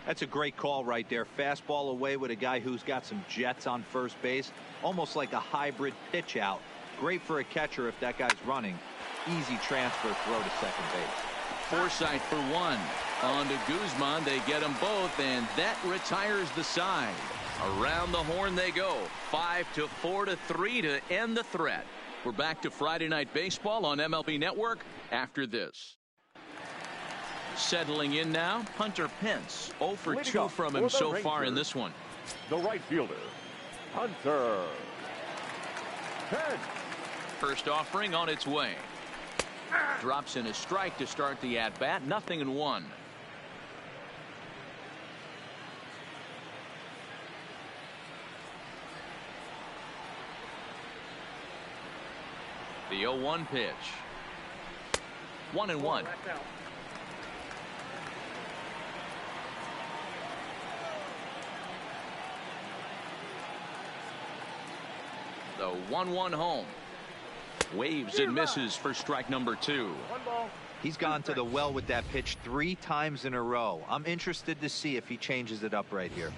That's a great call right there. Fastball away with a guy who's got some jets on first base, almost like a hybrid pitch out. Great for a catcher if that guy's running. Easy transfer throw to second base. Forsythe for 1. On to Guzman. They get them both, and that retires the side. Around the horn they go. 5-4-3 to end the threat. We're back to Friday Night Baseball on MLB Network after this. Settling in now, Hunter Pence. 0 for 2 from him so far in this one. The right fielder, Hunter Pence. First offering on its way. Drops in a strike to start the at-bat. 0-1. The 0-1 pitch. 1-1. The 1-1 home. Waves and misses for strike number 2. He's gone to the well with that pitch 3 times in a row. I'm interested to see if he changes it up right here.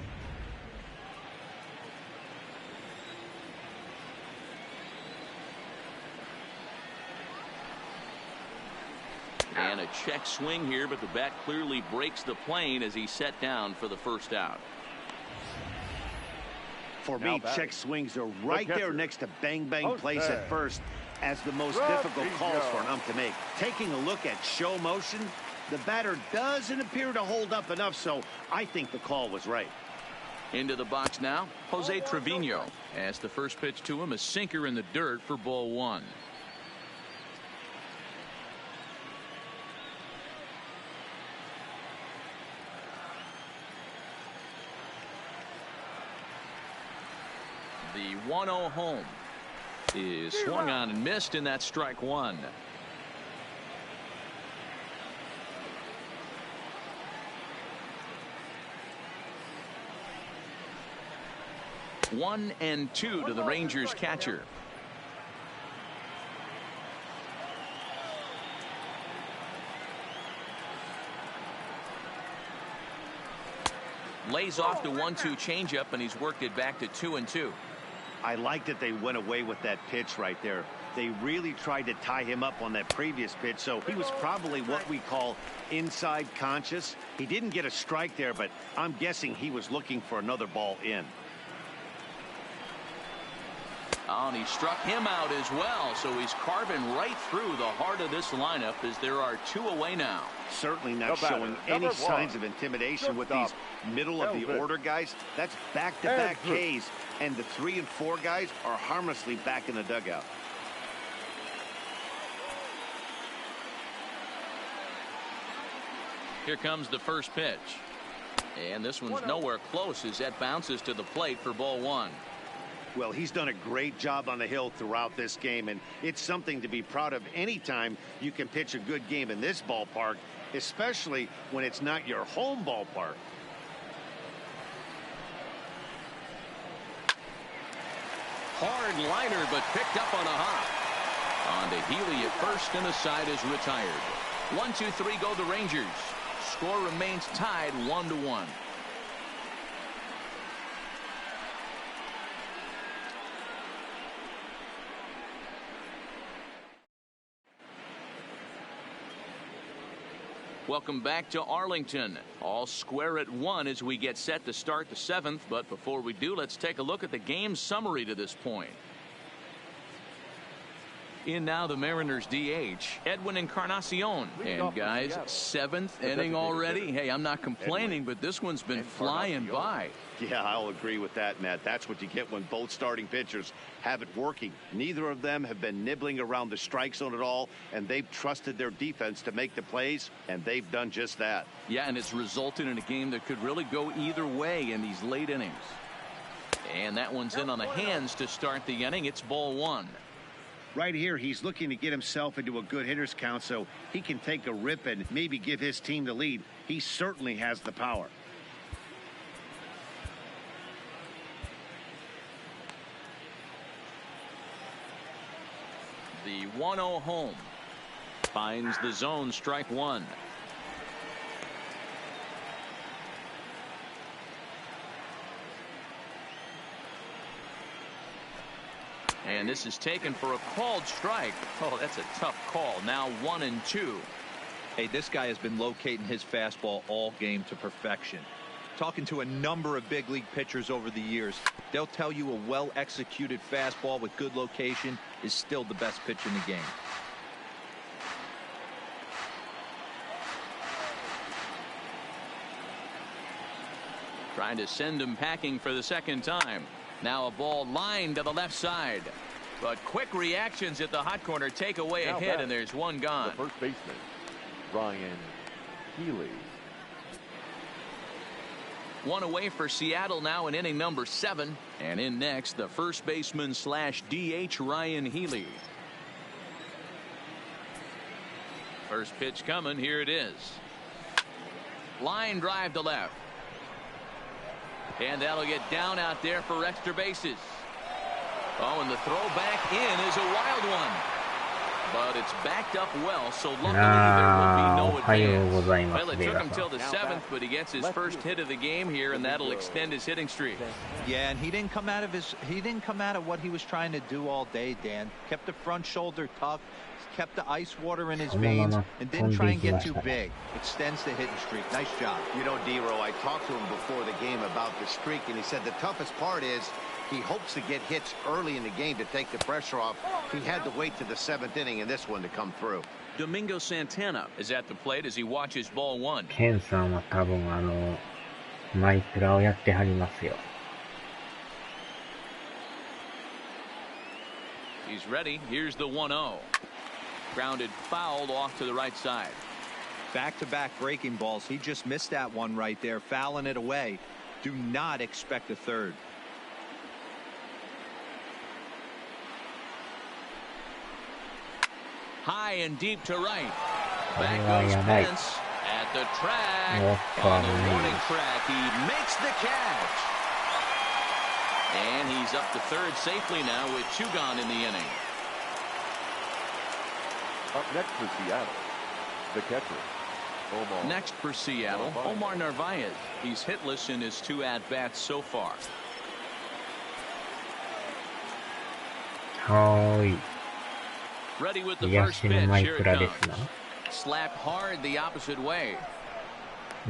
And a check swing here, but the bat clearly breaks the plane as he's set down for the first out. For me, check swings are right there next to bang-bang plays at first as the most difficult calls for an ump to make. Taking a look at show motion, the batter doesn't appear to hold up enough, so I think the call was right. Into the box now, Jose Trevino. As the first pitch to him, a sinker in the dirt for ball 1. The 1-0 home is swung on and missed, and that's strike 1. One and 2 to the Rangers catcher. Lays off the 1-2 changeup, and he's worked it back to 2-2. I like that they went away with that pitch right there. They really tried to tie him up on that previous pitch, so he was probably what we call inside conscious. He didn't get a strike there, but I'm guessing he was looking for another ball in. Oh, and he struck him out as well, so he's carving right through the heart of this lineup as there are 2 away now. Certainly not showing any signs of intimidation with these middle-of-the-order guys. That's back-to-back Ks, and the 3 and 4 guys are harmlessly back in the dugout. Here comes the first pitch. And this one's nowhere close as that bounces to the plate for ball 1. Well, he's done a great job on the hill throughout this game, and it's something to be proud of anytime you can pitch a good game in this ballpark, especially when it's not your home ballpark. Hard liner, but picked up on a hop. On to Healy at first, and the side is retired. 1-2-3 go the Rangers. Score remains tied 1-1. Welcome back to Arlington. All square at 1 as we get set to start the 7th. But before we do, let's take a look at the game summary to this point. In now the Mariners DH, Edwin Encarnacion. And guys, 7th inning already. Hey, I'm not complaining, but this one's been flying by. Yeah, I'll agree with that, Matt. That's what you get when both starting pitchers have it working. Neither of them have been nibbling around the strike zone at all, and they've trusted their defense to make the plays, and they've done just that. Yeah, and it's resulted in a game that could really go either way in these late innings. And that one's in on the hands to start the inning. It's ball 1. Right here, he's looking to get himself into a good hitter's count so he can take a rip and maybe give his team the lead. He certainly has the power. The 1-0 home. Finds the zone, strike 1. And this is taken for a called strike. Oh, that's a tough call. Now 1-2. Hey, this guy has been locating his fastball all game to perfection. Talking to a number of big league pitchers over the years, they'll tell you a well-executed fastball with good location is still the best pitch in the game. Trying to send him packing for the second time. Now a ball lined to the left side. But quick reactions at the hot corner take away a hit, and there's one gone. The first baseman, Ryan Healy. One away for Seattle now in inning number 7. And in next, the first baseman slash DH, Ryan Healy. First pitch coming. Here it is. Line drive to left. And that'll get down out there for extra bases. Oh, and the throw back in is a wild one. But it's backed up well, so luckily there will be no advance. Well, it took him till the 7th, but he gets his first hit of the game here, and that'll extend his hitting streak. Yeah, and he didn't come out of what he was trying to do all day, Dan. Kept the front shoulder tucked, kept the ice water in his veins, and didn't try and get too big. Extends the hitting streak. Nice job. You know, D-Row, I talked to him before the game about the streak, and he said the toughest part is he hopes to get hits early in the game to take the pressure off. He had to wait to the 7th inning in this one to come through. Domingo Santana is at the plate as he watches ball 1. ケンさんは多分マイクラをやってはりますよ。He's ready. Here's the 1-0. Grounded foul off to the right side. Back-to-back breaking balls. He just missed that one right there, fouling it away. Do not expect a third. High and deep to right. Back goes Pence at the track. On the warning track, he makes the catch. And he's up to third safely now with 2 gone in the inning. Up next for Seattle, the catcher, Omar. Next for Seattle, Omar Narvaez. He's hitless in his 2 at-bats so far. Ready with the first pitch. Here it comes. Slapped hard the opposite way.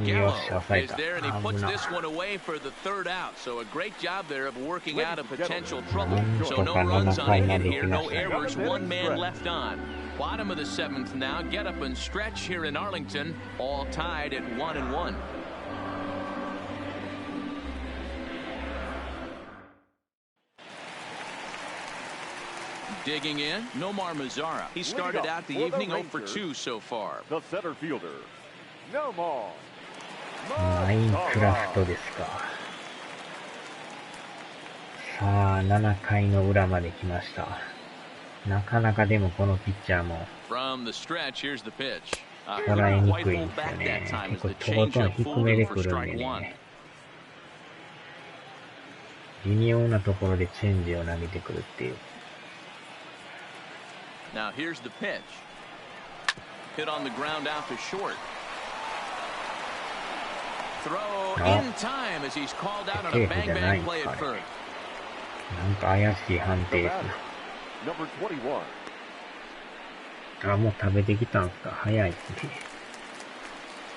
Gallo is there and he puts this one away for the third out. So a great job there of working out a potential trouble. So no runs on a hit here, no errors, one man left on. Bottom of the seventh now. Get up and stretch here in Arlington. All tied at 1-1. Digging in, Nomar Mazara. He started out the evening 0 for 2 so far. The center fielder, Nomar. マインクラフトですか。さあ、7回の裏まで来ました。なかなかでもこのピッチャーも捉えにくいんですよね。結構とことん低めで来るんでね。微妙なところでチェンジを投げてくるっていう。Now here's the pitch. Hit on the ground out to short. Throw in time as he's called out on a bang bang play at first. なんか怪しい判定ですな。あ、もう食べてきたんすか。早いですね。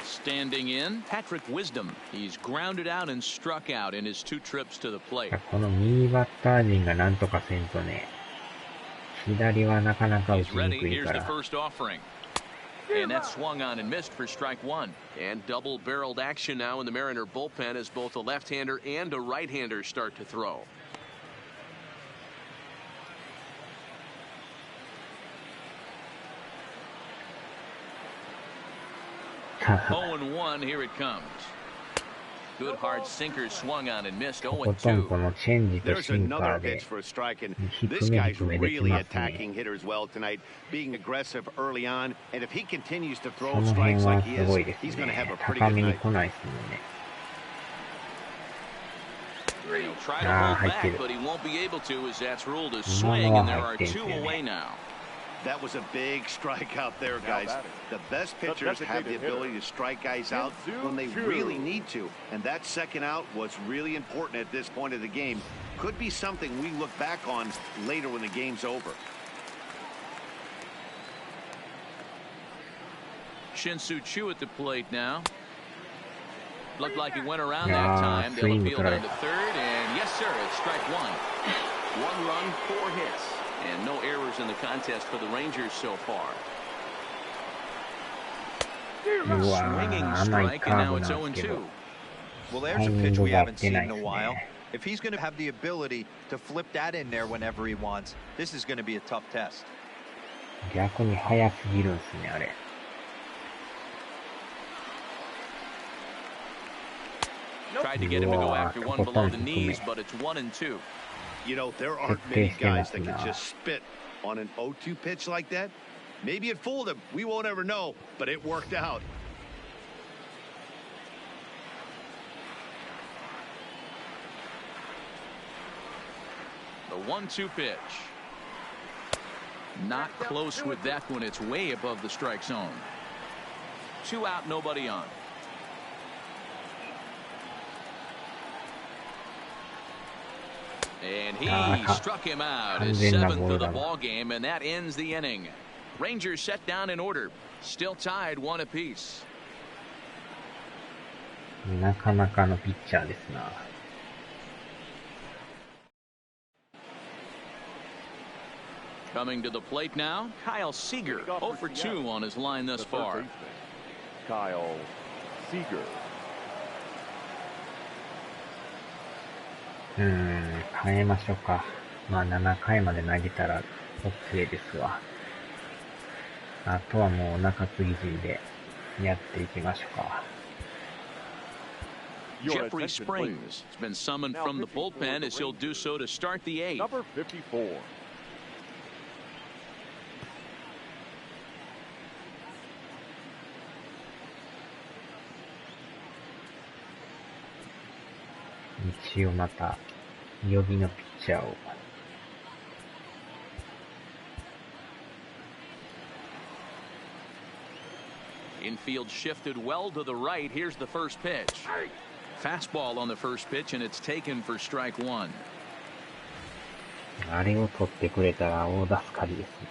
Standing in, Patrick Wisdom. He's grounded out and struck out in his 2 trips to the plate. この右バッター陣がなんとかせんとね。左はなかなか打ちにくいから。And that swung on and missed for strike 1. And double-barreled action now in the Mariner bullpen as both a left-hander and a right-hander start to throw. 0-1, here it comes. Good hard sinker swung on and missed. とことんこのチェンジとシンカーで低め低めできますね。その辺はすごいですね。高めに来ないですもんね。ああ、入ってる。今のは入ってるんですよね。That was a big strikeout there, guys. The best pitchers have the ability to strike guys out when they really need to. And that second out was really important at this point of the game. Could be something we look back on later when the game's over. Shin-Soo Choo at the plate now. Looked like he went around that time. They'll appeal down to third. And yes, sir, it's strike 1. 1 run, 4 hits. And no errors in the contest for the Rangers so far. Swinging strike, and now it's 0-2. Well, there's a pitch we haven't seen in a while. If he's going to have the ability to flip that in there whenever he wants, this is going to be a tough test. 逆に速すぎるんですね、あれ。Tried to get him to go after one below the knees, but it's 1-2. You know, there aren't many guys that can just spit on an 0-2 pitch like that. Maybe it fooled him. We won't ever know, but it worked out. The 1-2 pitch. Not close with that one. It's way above the strike zone. 2 out, nobody on. And he struck him out. His 7th of the ball game, and that ends the inning. Rangers set down in order, still tied 1 apiece. なかなかのピッチャーですな。Coming to the plate now, Kyle Seager, 0 for 2 on his line thus far. Kyle Seager. 変えましょうか。まあ7回まで投げたら OK ですわ。あとはもう中継ぎ陣でやっていきましょうか。Jeffrey Springs has been summoned from the bullpen as he'll do so to start the 8th. Number 54. 一応また予備のピッチャーを。Infield shifted well to the right. Here's the first pitch. Fastball on the first pitch, and it's taken for strike 1. あれを取ってくれたら大助かりですね。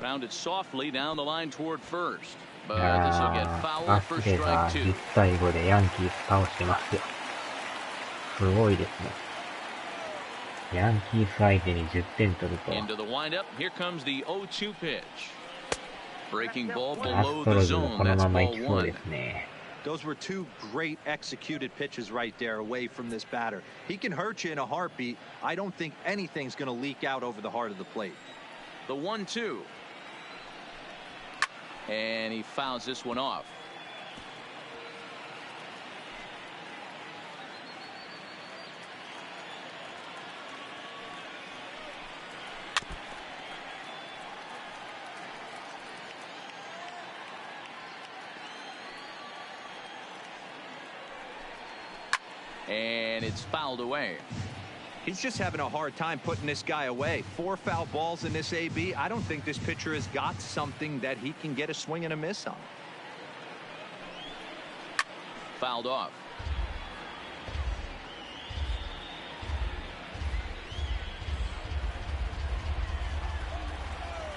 Found it softly down the line toward first. い But や this will get ー、 foul ア for スレが strike 10 2. 対5でヤンキース倒してますよ。すごいですね。ヤンキース相手に10点取ると。 Into the windup. Here comes the 0-2 pitch. Breaking ball アス below ト the ロズも zone. この That's ままい ball きそう one. ですね。 Those were two great executed pitches right there away from this batter. He can hurt you in a heartbeat. I don't think anything's going to leak out over the heart of the plate. The 1-2. And he fouls this one off. And it's fouled away. He's just having a hard time putting this guy away. 4 foul balls in this AB. I don't think this pitcher has got something that he can get a swing and a miss on. Fouled off.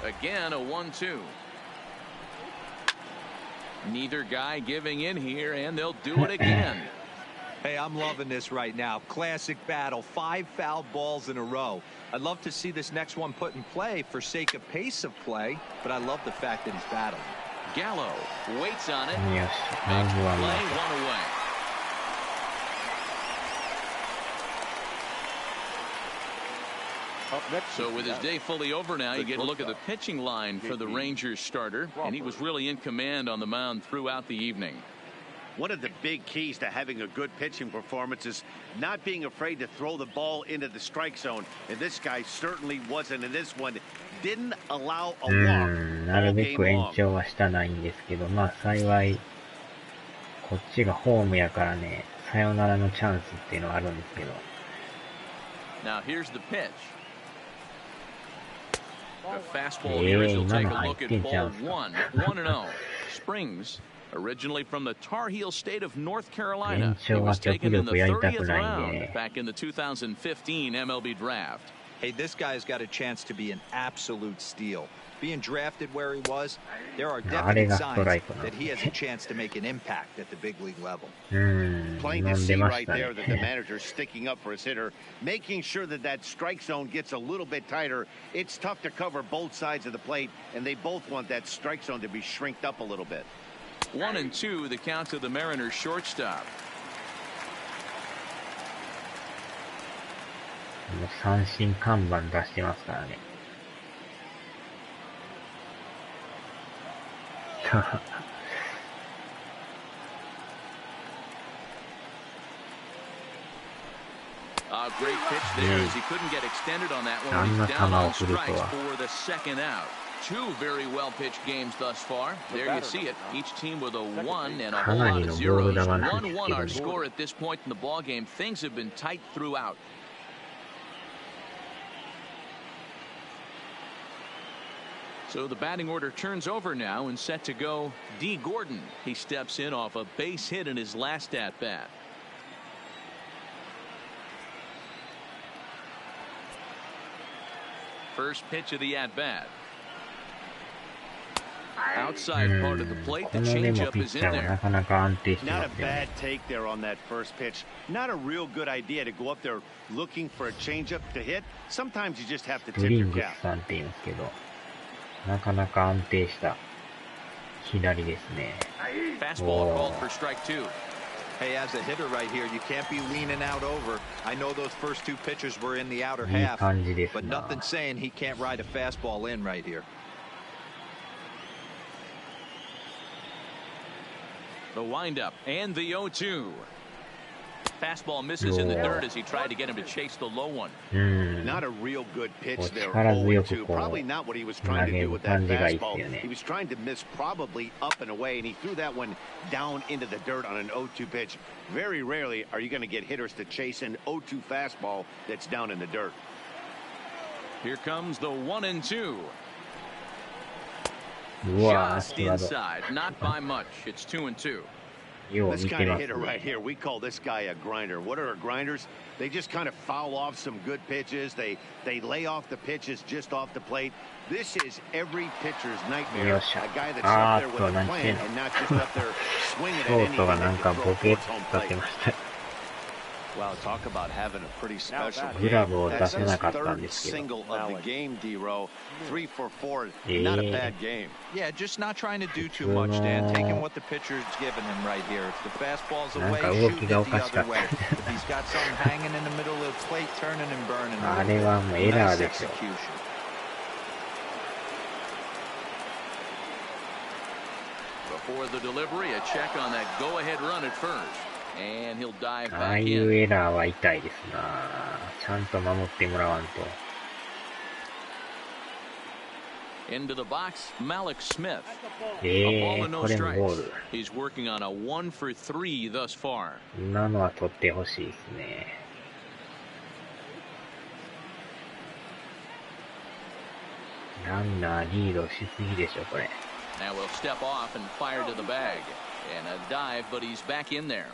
Again, a 1-2. Neither guy giving in here, and they'll do it again. Hey, I'm loving this right now. Classic battle. 5 foul balls in a row. I'd love to see this next one put in play for sake of pace of play, but I love the fact that he's battling. Gallo waits on it. よし、まずは Play も one away. Up next, So with his day fully over now, you get a look at the pitching line for the Rangers starter, and he was really in command on the mound throughout the evening. One of the big keys to having a good pitching performance is not being afraid to throw the ball into the strike zone. And this guy certainly wasn't. And this one didn't allow a う walk なる all べ game く延 long. 長はしたないんですけど、まあ幸い、こっちがホームやからね、サヨナラのチャンスっていうのはあるんですけど。 Now here's the pitch. A fastball here as you'll take a look at ball 1. 1-0. Springs, originally from the Tar Heel state of North Carolina. He was taken in the 30th round back in the 2015 MLB draft. Hey, this guy's got a chance to be an absolute steal. Being drafted where he was, there are definite signs that he has a chance to make an impact at the big league level. うーん、 Plain 飲 to んで see まし right た there that the ね。 manager's sticking up for his hitter, making sure that that strike zone gets a little bit tighter. It's tough to cover both sides of the plate, and they both want that strike zone to be shrinked up a little bit. 1-2, the count to the Mariners shortstop. もう三振看板出してますからね。A great pitch there as he couldn't get extended on that one. He's down on strikes for the second out. 2 very well pitched games thus far. There you see it. Each team with a 1 and a whole lot of zeros. 1-1 our score at this point in the ball game. Things have been tight throughout. So the batting order turns over now and set to go D. Gordon. He steps in off a base hit in his last at bat. First pitch of the at bat. Outside part of the plate, the このでも changeup ピッ is チ in ャーは there. なかなか安定して Not ま a すよね。 bad take there on that first pitch. Not a real good idea to go up there looking for a changeup to hit. Sometimes you just have to ブ tip リ your ング cap. スさんって言うんですけど、なかなか安定した左ですね。 Fastball called for strike 2. Hey, as a hitter right here, you can't be leaning out over. I know those first 2 pitches were in the outer いい half, 感じです but な。 nothing saying he can't ride a fastball in right here. The windup and the 0-2. Fastball misses in the dirt as he tried to get him to chase the low one. うん。 Not a real good pitch there. 力強く 0-2. こう Probably not what he was trying to do with that 投げる感じがいいっす fastball. よね。 He was trying to miss probably up and away, and he threw that one down into the dirt on an 0-2 pitch. Very rarely are you going to get hitters to chase an 0-2 fastball that's down in the dirt. Here comes the 1-2. うわぁ、 Just 際どい。 inside, not by much. It's 2-2. よう This 見て kind ま of す hitter right ね。 here, we call this guy a grinder. What are grinders? They just kind of foul off some good pitches. They lay off the pitches just off the plate. This is every pitcher's nightmare. よっしゃ。 A guy that's あ up ー there っと、 with a なんていう plan の。 and not just up there swinging シ at ョー anything トが that なん can か throw ボケっ towards home と立 plate. てました。 Wow, talk about having a pretty special グ game. ラブを出 That's せな his かったん third ですけど。 single of the game, D-Row. 3 for 4. Not a bad game. Yeah, just not trying to do too much, Dan. Taking what the pitcher's giving him right here. If the fastball's なん away, か動 shooting き it がお the かしか other っ way. た。 If he's got something hanging in the middle of the plate, turning and burning. あれはもうエラー Nice ですよ。 execution. Before the delivery, a check on that go-ahead run at first. And he'll dive ああ back いう in. エラーは痛いですな。ちゃんと守ってもらわんと。 Into the box, Malik Smith. こ A ball and no れもボー strikes. ル。 He's working on a 1 for 3 thus far. 今のは取ってほしいですね。ランナーリードしすぎでしょ、これ。 Now we'll step off and fire to the bag. And a dive, but he's back in there.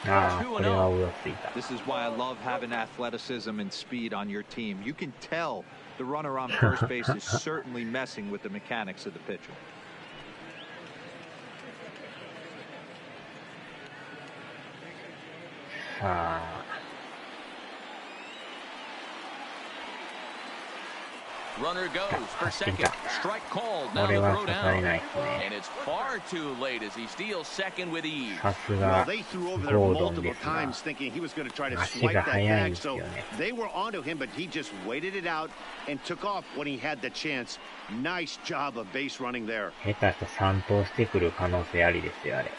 ああ、これはうろついた。 This is why I love having athleticism and speed on your team. You can tell the runner on first base is certainly messing with the mechanics of the pitcher. さあ。 Runner goes for second. Strike called. こ Now れ the は throw 刺され down. ないですね。 And it's far too late as he steals second with ease. さす Well, が they threw over there ゴードン multiple ですが times thinking he was going to try to 足 swipe が that 速いん tag, ですよ so ね。 they were onto him, but he just waited it out and took off when he had the chance. Nice job of base running there. 下手したら3投してくる可能性ありですよ、あれ。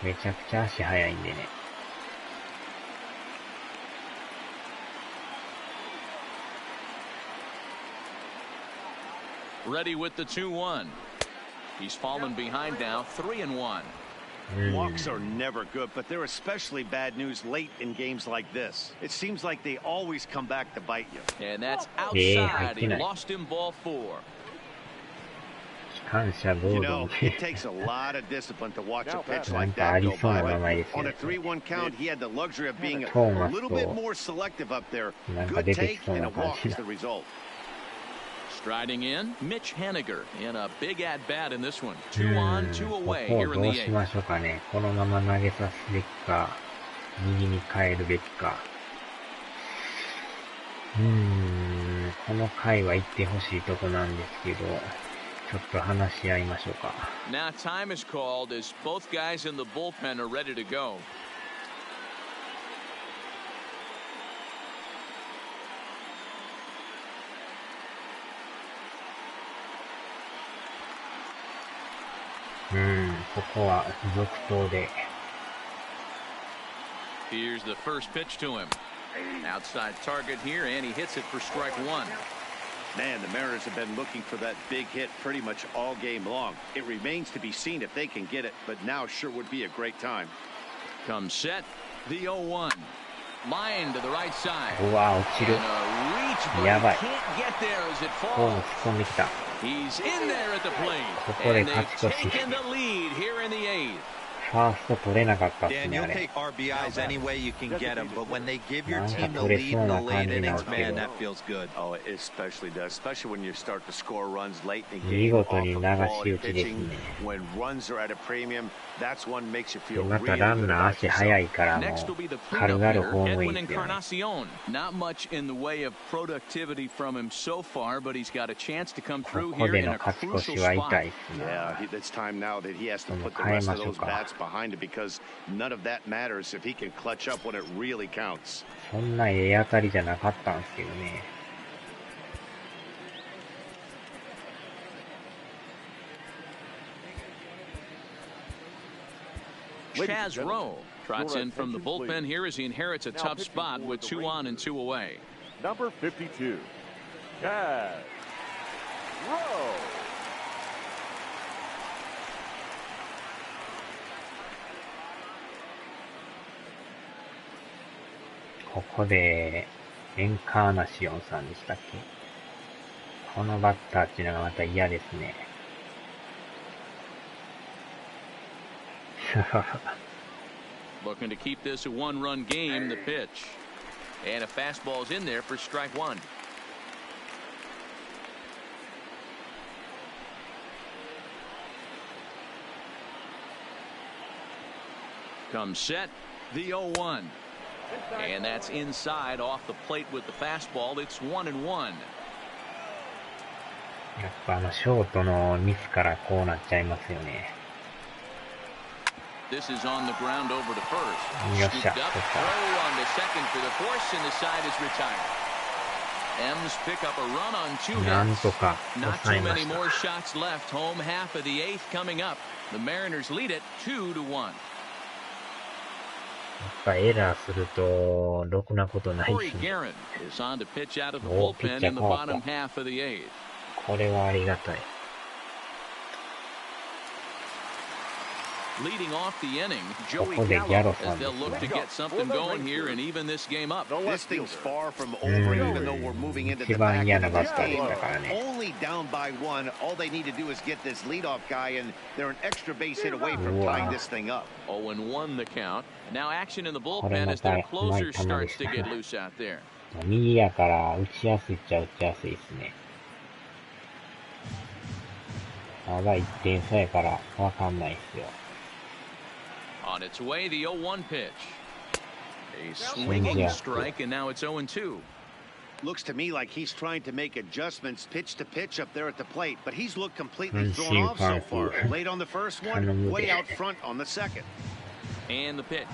めちゃくちゃ足速いんでね。Ready with the 2-1. He's fallen behind now, 3-1. Walks are never good, but they're especially bad news late in games like this. It seems like they always come back to bite you. And that's Yeah, outside. He I lost him ball 4. 機関車ゴ You ード know, ン it takes a lot of discipline to watch a pitch なん like かあ that り go そうな by. 名前 But ですよ on a ね。 3-1 count, he had the luxury of being a Thomas little と bit more selective up there. なんか Good 出てき take そう and な a 感 walk じ is だ the。result. Striding in, Mitch Haniger in a big at-bat in this one. う 2 on, ん 2 こ away こを here in どう the し 8th. ましょうかね。このまま投げさすべきか、右に変えるべきか。この回は行ってほしいとこなんですけど、ちょっと話し合いましょうか。 Now time is called as both guys in the bullpen are ready to go. ここは続投で。 Here's the first pitch to him. Outside target here, and he hits it for strike 1. Man, the Mariners have been looking for that big hit pretty much all game long. It remains to be seen if they can get it, but now sure would be a great time. Comes set, the 0-1. Line to the right side. うわ、落ち And る。 a reach, but や he ばい。 can't get there as it こうも falls. 突っ込んできた。 He's in there at the plate. ここで And 勝 they've ち越し。 taken the lead here in the 8th. ファースト取れなかったっす Dan, ね、あ you'll れ。 take RBIs any way you can get them, but when they give your なんか team the 取れ lead そう in な the 感 late じなん innings, ですけ man, ど、 that feels good. Oh, it especially does, especially when you start to score runs late in the 見 game 事 off に of 流し quality 打ちです pitching. ね。 When runs are at a premium, that's one makes you で feel ま really たラン good ナー about 足 yourself. 速いからも Next will be the う軽 cleanup 々 hitter, ホームイン Edwin ですよね。 Encarnacion. Not much in the way of productivity from him so far, but he's got a chance to come こ through こ here で in の a 勝ち越 crucial しは痛 spot. いっす Yeah, な。 it's time now that he has to put the 変え rest ま of しょう those か。 bats behind it because none of that matters if he can clutch up when it really counts. そんなええ当たりじゃなかったんですけどね。Chaz Rowe trots in from the bullpen here as he inherits a tough spot with 2 on and 2 away. Number 52, Chaz Rowe. ここでエンカーナシオンさんでしたっけ。このバッターっていうのがまた嫌ですね。Looking to keep this a one-run game. The pitch, and a fastball's in there for strike one. Comes set, the 0-1, and that's inside off the plate with the fastball. It's 1-1. やっぱショートのミスからこうなっちゃいますよね。This is on the ground over to first. よっしゃ、 Scooped up, throw on to second for the force, and the side is retired. M's pick up a run on 2 hits. なんとか Not 抑え too ま many した。 more shots left. Home half of the 8th coming up. The Mariners lead it 2-1. やっぱエラーするとろくなことない Corey し、Guerin is on to pitch out of the おー、ピッ bullpen チャ in ー the 変わった。 bottom half of the 8th. これはありがたい。Leading off the inning, こ Joey こでギャ Gallo ロさ as んで they'll す look ね。 to get something going here and even this game up. This thing's far from over, even though we're moving into the 一番 back 嫌 end な of バ this ッターで game. したからね。 Only down by 1. All they need to do is get this leadoff guy, and they're an extra base hit away from tying this thing up. 0-1 the count. Now action in the これ bullpen ま as た their うまい closer 球で starts し to た get ね。 loose out there. 右やから打ちやすいっちゃ打ちやすいですね。まだ1点差やからわかんないっすよ。On its way, the 0-1 pitch. A swinging strike, and now it's 0-2. Looks to me like he's trying to make adjustments pitch to pitch up there at the plate, but he's looked completely thrown off so far. Late on the first one, way out front on the second. And the pitch.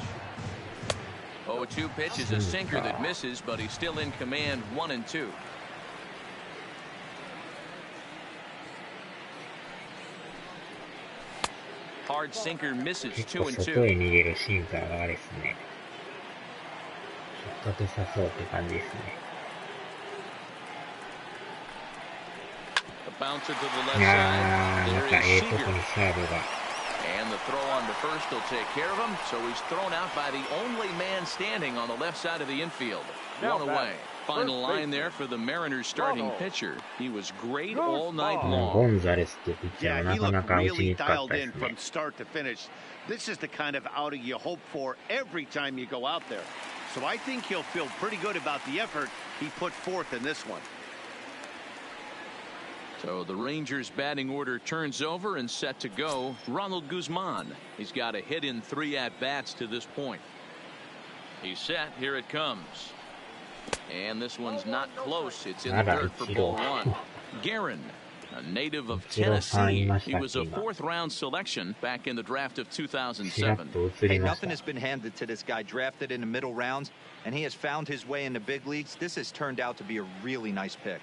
0-2 pitch is a sinker that misses, but he's still in command 1-2. Hard sinker misses 結構外 2-2. へ逃げるシンカーがあれですね。引っ掛けさそうって感じですね。A bouncer to the left いや side. ー、ま There た is とこ Seager. にサードが。And the throw on to first will take care of him, so he's thrown out by the only man standing on the left side of the infield. One away. Final line there for the Mariners starting pitcher. He was great all night ゴ long. ンザレスっていうピッチャー Yeah, は he なかな looked か打ち really にくかっ dialed たで in すね。 from start to finish. This is the kind of outing you hope for every time you go out there. So I think he'll feel pretty good about the effort he put forth in this one. So the Rangers batting order turns over and set to go. Ronald Guzman. He's got a hit in 3 at-bats to this point. He's set. Here it comes. And this one's not close. It's in the dirt for ball 1. Guerin, a native of Tennessee. He was a 4th-round selection back in the draft of 2007. Hey, nothing has been handed to this guy. Drafted in the middle rounds, and he has found his way in the big leagues. This has turned out to be a really nice pick.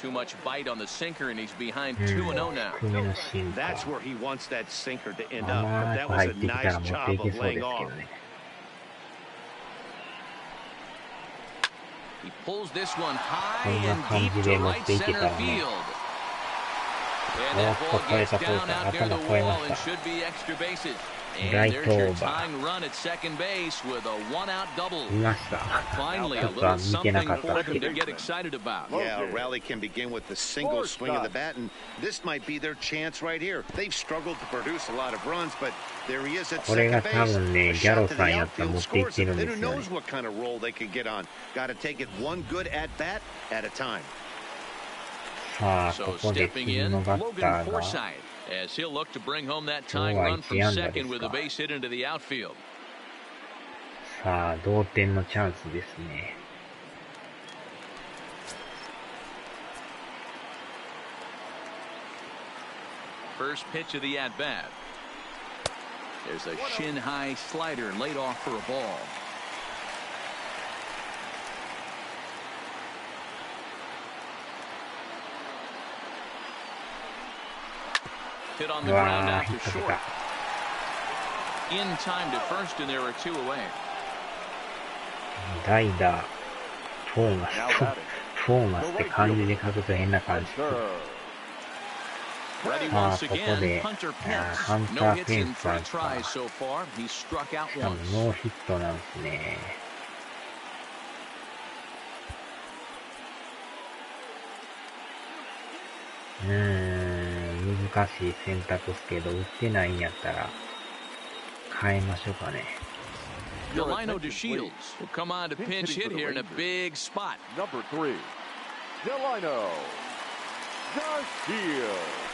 Too much bite on the sinker, and he's behind 2-0 now. 低めのシンカ That's ー。 where he wants that sinker to end 甘 up. But く that was 入 a ってきた nice ら持って job いけ of そうで laying すけど off. ね。He pulls this one high こんな and 感 deep じで to 持っ right ていけた center らね。 field. お And っ that と ball 超え gets た超え down た。 out near 頭 the 超え wall まし and た。 should be extra bases. And Right there's your over. tying run at second base with a 1-out double. 見ました。 Finally, ち a ょっと little 見てな something かった for って them い to う。 get excited about. Yeah, a rally can begin with the single swing of the bat, and this might be their chance right here. They've struggled to produce a lot of runs, but there he is at これ second が base. 多分ね、 A ギャロ shot to さん the やったら outfield 持っていっ scores て it. るん Then で who すよね。 knows what kind of roll they could get on. Got to take it one good at bat at a time. さあ、こ So こで stepping 次 in, のバッ Logan ターが。 Forsythe, as he'll look to bring home that tying Oh, run from 1安打ですか。 second with a base hit into the outfield. さあ、同点のチャンスですね。First pitch of the at-bat. There's a shin-high slider laid off for a ball. Hit on the ground out to short. In time to first, and there are 2 away. 代打、フォーマス、フォーマスって漢字で書くと変な感じ。Ready さあ、 once ここ again. で、Hunter ハン Pence. タ No ー・ hits ペン in さん 3 tries か。so far. He struck out しかも once. ノーヒットなんですね。難しい選択ですけど、打ってないんやったら、変えましょうかね。Delino DeShields will come on to pinch hit here in a big spot. Number 3, Delino DeShields.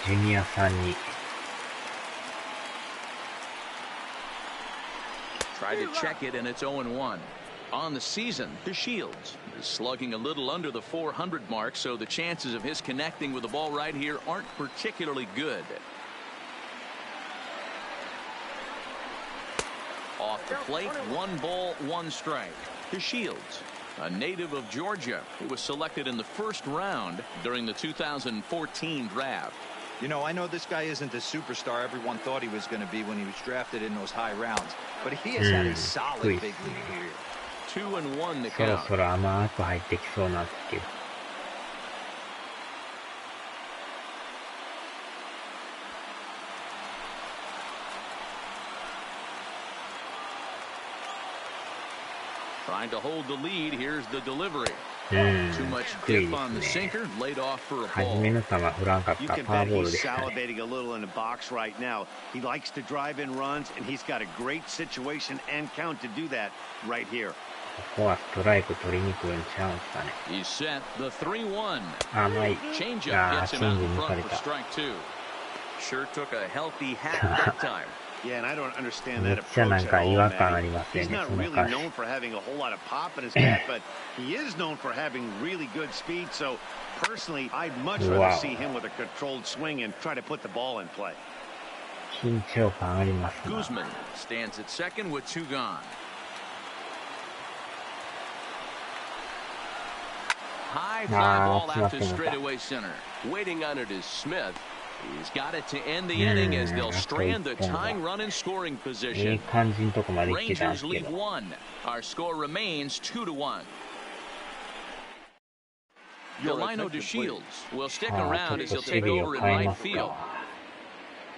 ジュニアさんに。Try to check it, and it's 0-1. On the season, DeShields is slugging a little under the 400 mark, so the chances of his connecting with the ball right here aren't particularly good. Off the plate, 1 ball, 1 strike. DeShields, a native of Georgia, who was selected in the first round during the 2014 draft. You know, I know this guy isn't the superstar everyone thought he was going to be when he was drafted in those high rounds, but he has had a solid big league career. 2-1 to そろ count. そろ甘く入ってきそうなんですけど。Trying to hold the lead. Here's the delivery. う Too ん、 much 低い dip で on the すね。 sinker. Laid off for a 初め ball. の球振らんかっ You た can パワー bet ボール he's でしたね。 salivating a little in the box right now. He likes to drive in runs, and he's got a great situation and count to do that right here. ここはストライク取りに来るんちゃうんすかね。 He's set the 3-1. 甘い。 Changeup ああ、 gets チ him ェ out ンジ in 抜か front れ for た。 strike 2. Sure took a healthy hack that time. Yeah, and I don't understand めっ that ちゃな approach ん at か違 all, 和感あ Matty. りますよ He's ね、 not その really 感じ。 known for having a whole lot of pop in his bat, but he is known for having really good speed. So, personally, I'd much rather Wow. see him with a controlled swing and try to put the ball in play. 緊張感ありますな。 Guzman stands at second with 2 gone. High fly ball out to straightaway center. Waiting on it is Smith. He's got it to end the inning as they'll strand the tying run in scoring いい position. 感じのとこまで来てたんで Rangers すけ lead ど。 1. Our score remains 2-1. Delino DeShields will stick ああ、 around ち as ょっ he'll と take 守備 over を in 変え right ます field. か。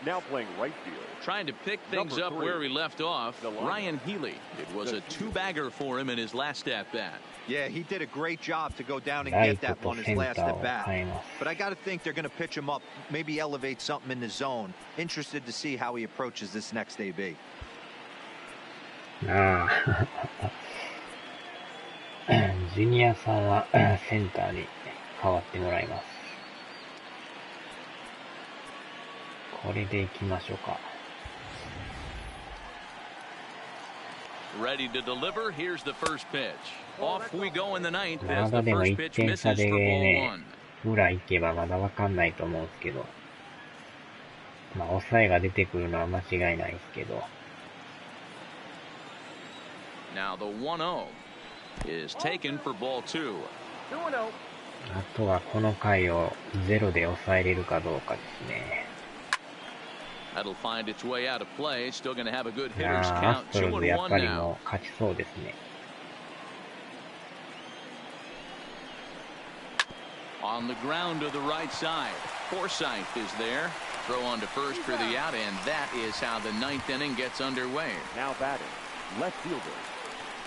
Now playing right field. Trying to pick things Number up 3, where he left off, Delino. Ryan Healy. It was a 2-bagger for him in his last at-bat. Yeah, he did a great job to go down and ライ get ト that と one his セン last ター at を bat. 変えます。 But I got to think they're going to pitch him up, maybe elevate something in the zone. Interested to see how he approaches this next AB. ああ。ジュニアさんはセンターに変わってもらいます。これでいきましょうか。Ready to deliver. Here's the first pitch. Off we go in the ninth ま as だ the でも first 1 pitch 点差 misses で for ball ね、 1. 裏行けばまだわかんないと思うんですけど、まあ、抑えが出てくるのは間違いないですけど、 Now the 1-0 is taken for ball 2. あとはこの回をゼロで抑えれるかどうかですね。 That'll find its way out of play. Still going to have a good い hitter's やー、ア count. ストロズやっ 2-1 ぱり now. もう勝ちそうですね。On the ground to the right side. Forsythe is there. Throw on to first for the out, and that is how the ninth inning gets underway. Now batting, left fielder,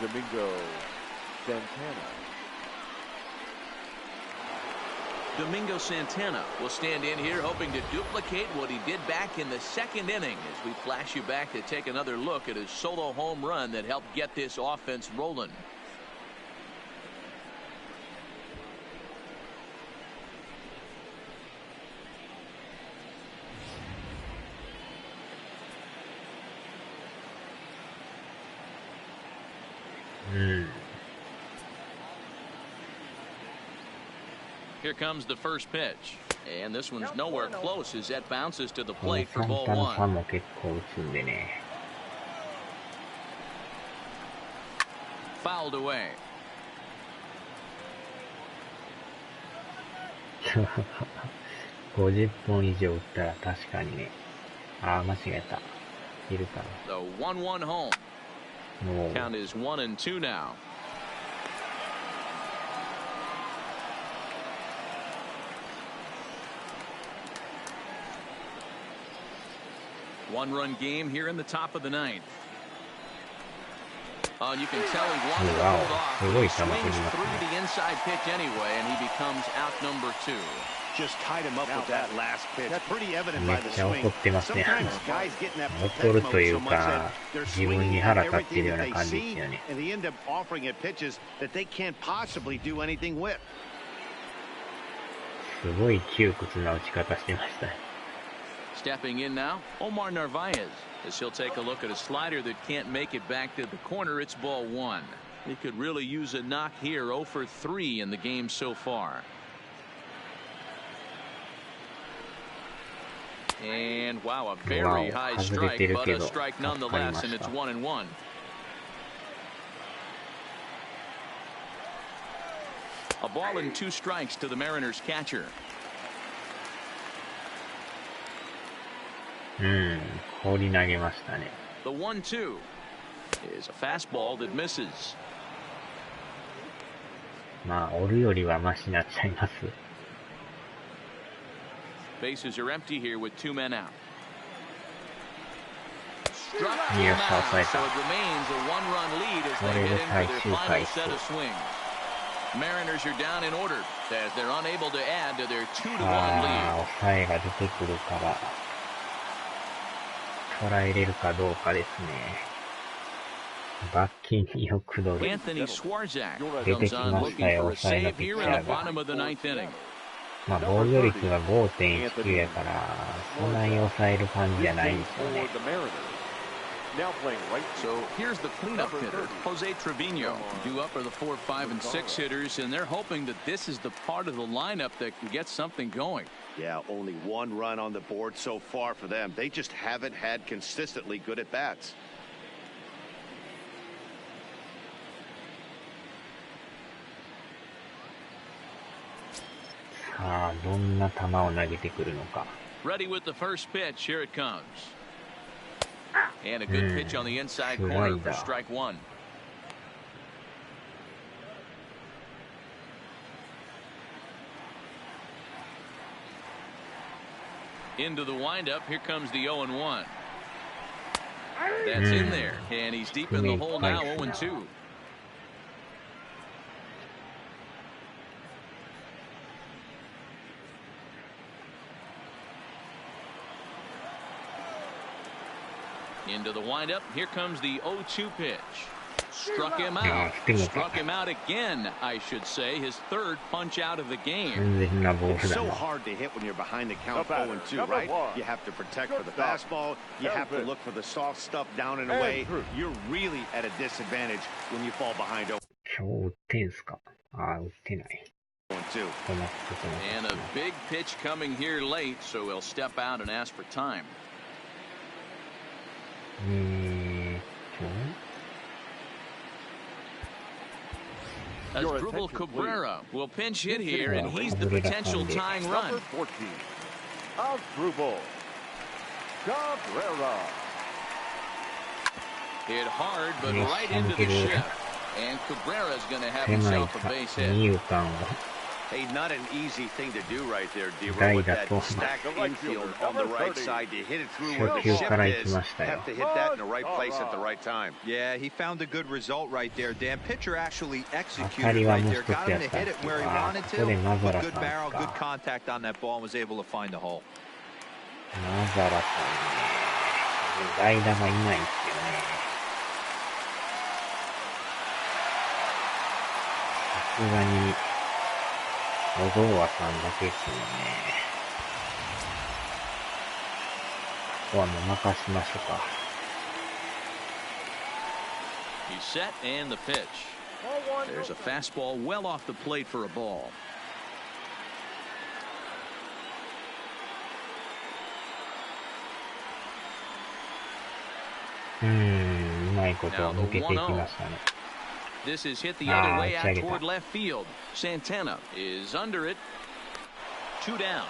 Domingo Santana. Domingo Santana will stand in here hoping to duplicate what he did back in the second inning as we flash you back to take another look at his solo home run that helped get this offense rolling. Here comes the first pitch. And this one's nowhere close as that bounces to the この plate サ for ン ball タナさ 1. んも結構打つんでね。Fouled away. 50本以上打ったら確かにね。ああ、間違えた。いるか The 1-1 home. な。もう、 Count is 1-2 now. One-run game here in the top of the ninth. You can tell he wanted to Wow. hold off.すBut ご he い球振り swings ます through ね。 the inside pitch anyway, and he becomes out number 2. Just tied him up with that last pitch. Pretty evident め by っ the ちゃ swing. 怒ってますね。 Sometimes guys get in that 怒る protect とい mode う so much か that they're 自分 swinging に at 腹立っている everything よう that な they 感じです see, よね。 and they end up offering it pitches that they can't possibly do anything with. すごい窮屈な打ち方してましたね。Stepping in now, Omar Narvaez, as he'll take a look at a slider that can't make it back to the corner. It's ball 1. He could really use a knock here. 0 for 3 in the game so far. And wow, a very high strike, but a strike nonetheless, and it's 1-1. A ball and 2 strikes to the Mariners catcher. 放り投げましたね。 The 1-2 is a fastball that misses. まあ、折るよりはマシになっちゃいます。Bases are empty here with 2 men out. Struck Yes, him out, outside so that. it remains a 1-run lead as they head into their final set of swings. Mariners are down in order as they're unable to add to their 2-1 lead. 抑えが出てくるから、捉えれるかどうかですね。バッキーによくどる。 Anthony Swarzak 出て comes き on まし looking たよ、 for a 抑えの save ピッ here チ in ャ the ーが。 bottom of the 9th inning. まあ、防御率が 5.19 やから、そんなに抑える感じじゃないんですよね。 So here's the cleanup hitter, Jose Trevino. Due up are the 4, 5, and 6 hitters, and they're hoping that this is the part of the lineup that can get something going. Yeah, only 1 run on the board so far for them. They just haven't had consistently good at bats. さあ、どんな球を投げてくるのか。 Ready with the first pitch. Here it comes. And a good pitch on the inside corner for strike 1. Into the windup. Here comes the 0-1. That's in there, and he's deep in the hole now. 0-2. Into the windup. Here comes the 0-2 pitch. Struck him out. Struck him out again, I should say. His 3rd punch out of the game. It's so hard to hit when you're behind the count 0-2, right? You have to protect for the fastball. You have to look for the soft stuff down and away. You're really at a disadvantage when you fall behind 0-2. 今日打ってんすか？ああ、打ってない。 And a big pitch coming here late, so he'll step out and ask for time. Asdrubal Cabrera will pinch hit here, and he's the potential tying run. Number 14, Asdrubal Cabrera. Hit hard, but right into the shift. And Cabrera's going to have himself a base hit. Hey, not an easy thing to do right there, D-Roll, with that stacked infield on the right side. You hit it through where the shift is. Have to hit that in the right place at the right time. Yeah, he found a good result right there, Dan. Pitcher actually executed right there. Got him to hit it where he wanted to. But good barrel, good contact on that ball, and was able to find the hole. マザラさんね。代打がいないんですよね。さすがに小沢さんだけですよね。ここはもう任しましょうか。He's set and the pitch. There's a fastball well off the plate for a ball.うまいこと抜けていきましたね。This is hit the other way out toward left field. Santana is under it. 2 down.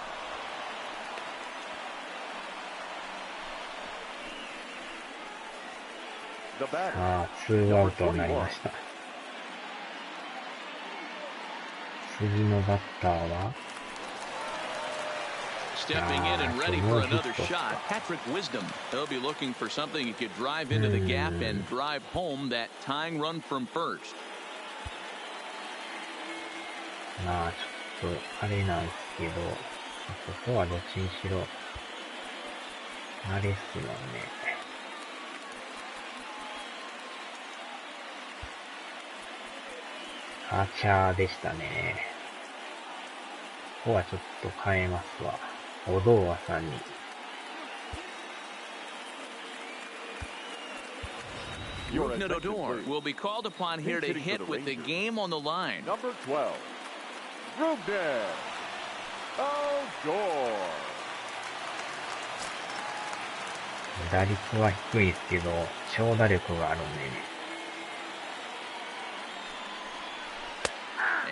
さあ、2アウトになりました。次のバッターは stepping in and ready for another shot. Patrick Wisdom. He'll be looking for something he could drive into the gap and drive home that tying run from first. まあちょっとあれなんですけど、ここはどっちにしろあれっすもんね。アチャーでしたね。ここはちょっと変えますわ。お堂和さんに。Rugnet will be called upon here to hit with the game on the line. Number 12, Rugnet Odor. 打率は低いですけど、長打力があるんでね。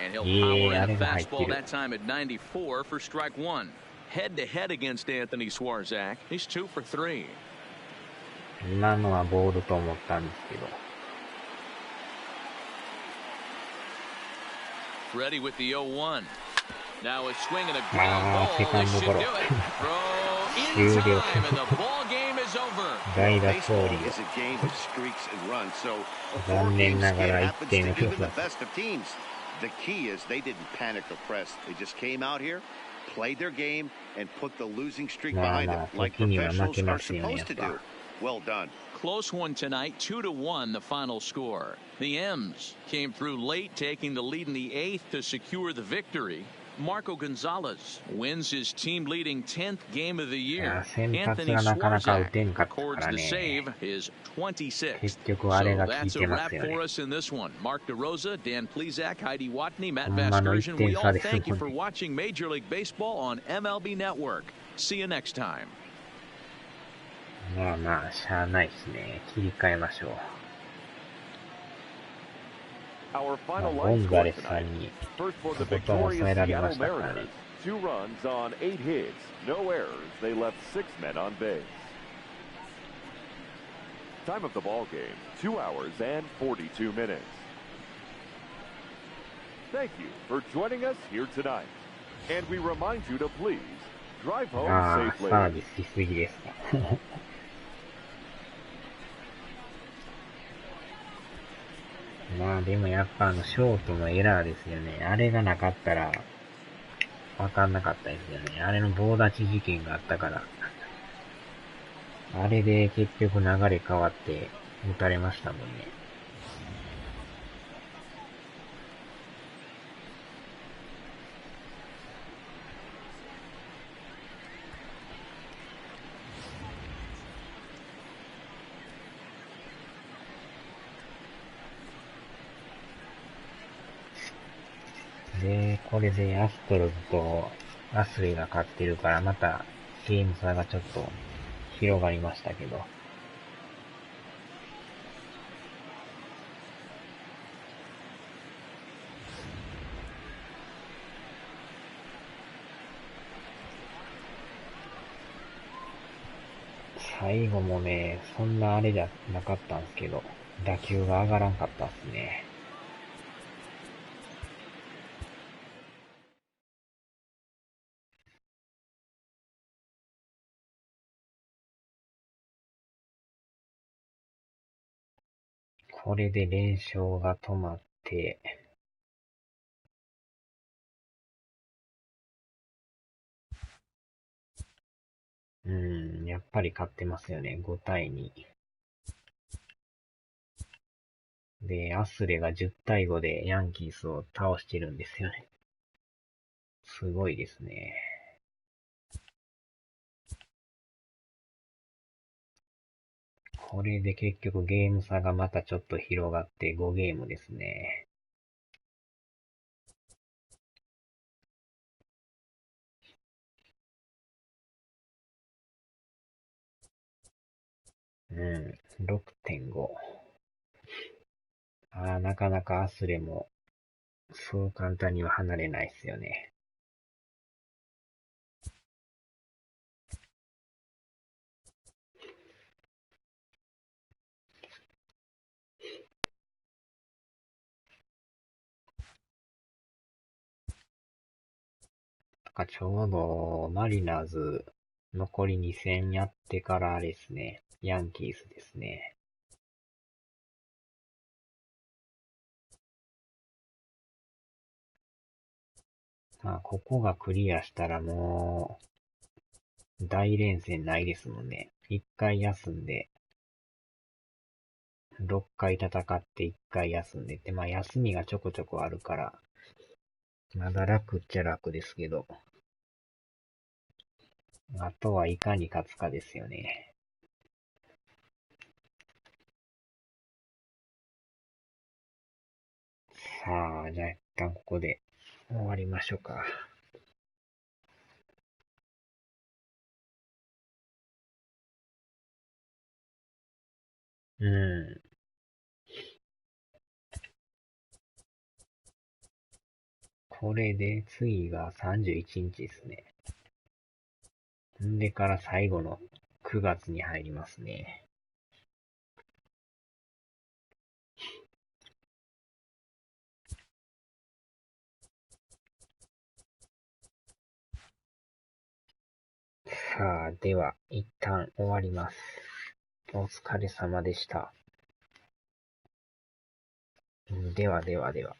And he'll power in a fastball that time at 94 for strike one. Head to head against Anthony Swarzak. He's 2 for 3. 今のはボールと思ったんですけど。Ready with the 0-1. Now a swing and a ground ball. This should do it. Throw in time and the ball game is over. 代打勝利。 is a game of streaks and runs, so 残念ながら1点の even 勝 the 利。 best of teams. The key is they didn't panic or press. They just came out here, played their game, and put the losing streak behind them, like professionals are supposed to do. Well done. Close one tonight, 2-1 the final score. The M's came through late, taking the lead in the 8th to secure the victory. Marco Gonzalez wins his team-leading 10th game of the year. Anthony Swarzak records the save, his 26th. So that's a wrap for us in this one. Mark DeRosa, Dan Plesac, Heidi Watney, Matt Vasgersian. We all thank you for watching Major League Baseball on MLB Network. See you next time. まあまあ、しゃあないですね。切り替えましょう。Our まあ final ゴ line ンザ score レスさ tonight. んに First for と the ことん抑 victorious えられま Seattle したからね。 Mariners. 2 runs on 8 hits, no errors. They left 6 men on base. Time of the ball game, 2 hours and 42 minutes. Thank you for joining us here tonight. And we remind you to please drive home ああ、 safely. サービスしすぎですか。まあでもやっぱショートのエラーですよね。あれがなかったら、わかんなかったですよね。あれの棒立ち事件があったから。あれで結局流れ変わって打たれましたもんね。で、これでアストロズとアスレが勝ってるから、またゲーム差がちょっと広がりましたけど。最後もね、そんなあれじゃなかったんですけど、打球が上がらんかったっすね。これで連勝が止まって、やっぱり勝ってますよね。5対2。で、アスレが10対5でヤンキースを倒してるんですよね。すごいですね。これで結局ゲーム差がまたちょっと広がって5ゲームですね。6.5。なかなかアスレもそう簡単には離れないですよね。ちょうどマリナーズ残り2戦やってからですね、ヤンキースですね。まあ、ここがクリアしたらもう、大連戦ないですもんね。1回休んで、6回戦って1回休んでって、まあ休みがちょこちょこあるから、まだ楽っちゃ楽ですけど、あとはいかに勝つかですよね。さあ、じゃあ一旦ここで終わりましょうか。うん。これで次が31日ですね。んでから最後の9月に入りますね。さあ、では、一旦終わります。お疲れ様でした。ではではでは。